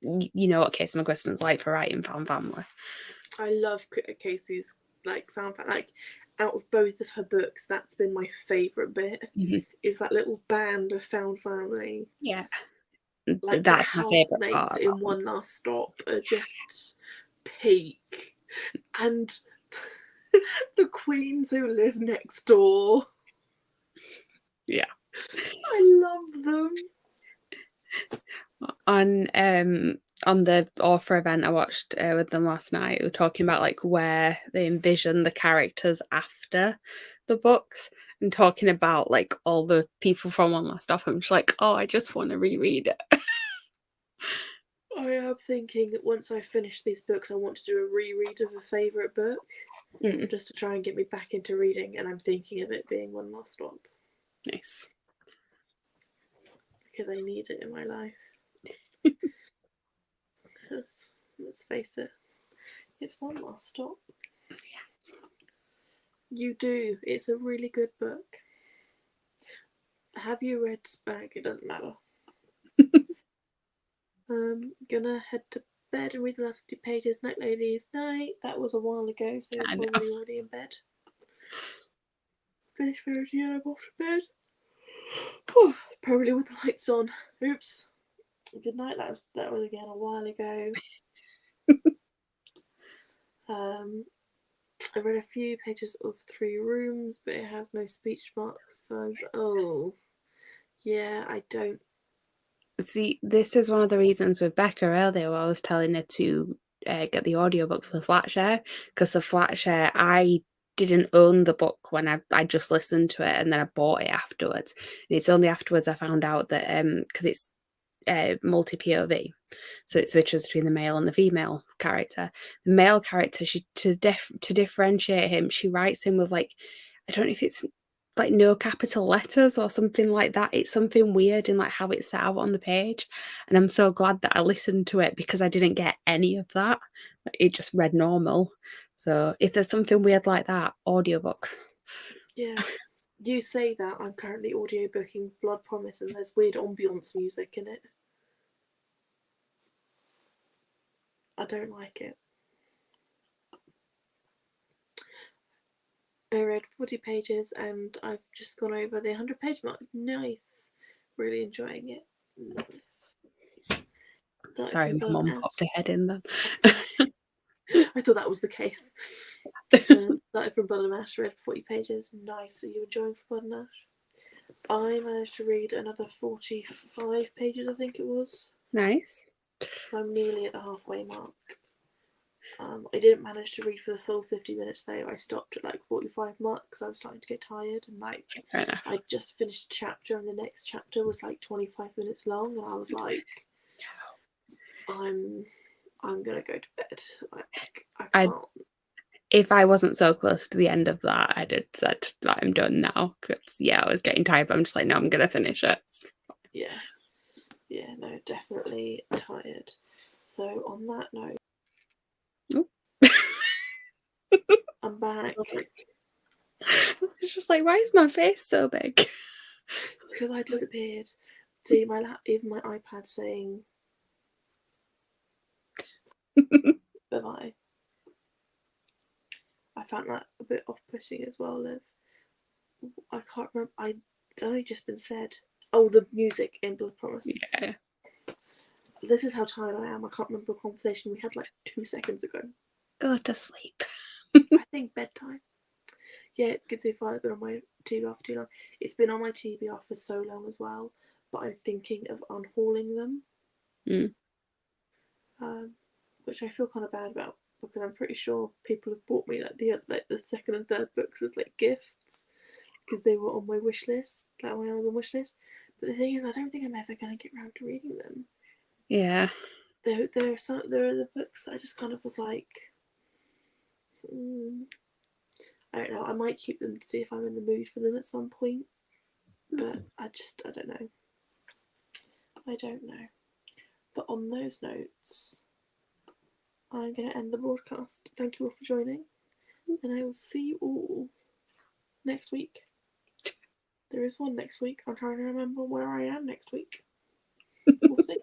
you know what Casey McQuiston's like for writing found family.
I love Casey's like found family. Like out of both of her books, that's been my favourite bit. Is that little band of found family.
Yeah.
Like
that's my favourite part.
In One Last Stop are just peak. And the queens who live next door.
Yeah.
I love them.
On the author event I watched with them last night, we were talking about like where they envision the characters after the books and talking about like all the people from One Last Stop. I'm just like, oh, I just want to reread it.
I am thinking that once I finish these books, I want to do a reread of a favourite book just to try and get me back into reading, and I'm thinking of it being One Last Stop.
Nice.
Because I need it in my life. Because, let's face it, it's One Last Stop. Yeah. You do. It's a really good book. Have you read Spag? It doesn't matter. Gonna head to bed and read the last 50 pages. Night, ladies. Night. That was a while ago, so you're probably already in bed. Finish Verity and I'm off to bed. Probably with the lights on. Oops. Good night. That was again a while ago. I read a few pages of 3 Rooms, but it has no speech marks. So, yeah, I don't.
See, this is one of the reasons with Becca earlier where I was telling her to get the audiobook for the Flatshare, because the Flatshare, I didn't own the book when I just listened to it and then I bought it afterwards. And it's only afterwards I found out that because it's multi-POV, so it switches between the male and the female character. The male character, to differentiate him, she writes him with like, I don't know if it's like no capital letters or something like that. It's something weird in like how it's set out on the page. And I'm so glad that I listened to it because I didn't get any of that. It just read normal. So if there's something weird like that, audiobook.
Yeah. You say that, I'm currently audiobooking Blood Promise and there's weird ambience music in it. I don't like it. I read 40 pages and I've just gone over the 100-page mark. Nice. Really enjoying it. Nice.
Sorry, my mum popped her head in then.
I thought that was the case. Started from Blood and Ash, read 40 pages. Nice. Are you enjoying Blood and Ash? I managed to read another 45 pages, I think it was.
Nice.
I'm nearly at the halfway mark. I didn't manage to read for the full 50 minutes though. I stopped at like 45 mark because I was starting to get tired and like I just finished a chapter and the next chapter was like 25 minutes long and I was like, I'm gonna go to bed. Like, I can't.
If I wasn't so close to the end of that, I'd have said like, I'm done now because I was getting tired. But I'm just like, no, I'm gonna finish it.
Yeah, no, definitely tired. So on that note. I'm back.
It's just like, why is my face so big?
It's because I disappeared. See, even my iPad saying bye-bye. I found that a bit off-putting as well, Liv. I can't remember. I'd only just been said. Oh, the music in Blood Promise.
Yeah.
This is how tired I am. I can't remember a conversation we had like 2 seconds ago.
Go to sleep.
I think bedtime. Yeah, it's good so far. It's been on my TBR for too long. It's been on my TBR for so long as well, but I'm thinking of unhauling them. Which I feel kind of bad about because I'm pretty sure people have bought me like the second and third books as like gifts because they were on my wish list, like on my Amazon wish list. But the thing is, I don't think I'm ever going to get around to reading them.
Yeah.
There are the books that I just kind of was like, I don't know. I might keep them to see if I'm in the mood for them at some point, but I don't know. I don't know. But on those notes, I'm going to end the broadcast. Thank you all for joining, and I will see you all next week. There is one next week. I'm trying to remember where I am next week. We'll see.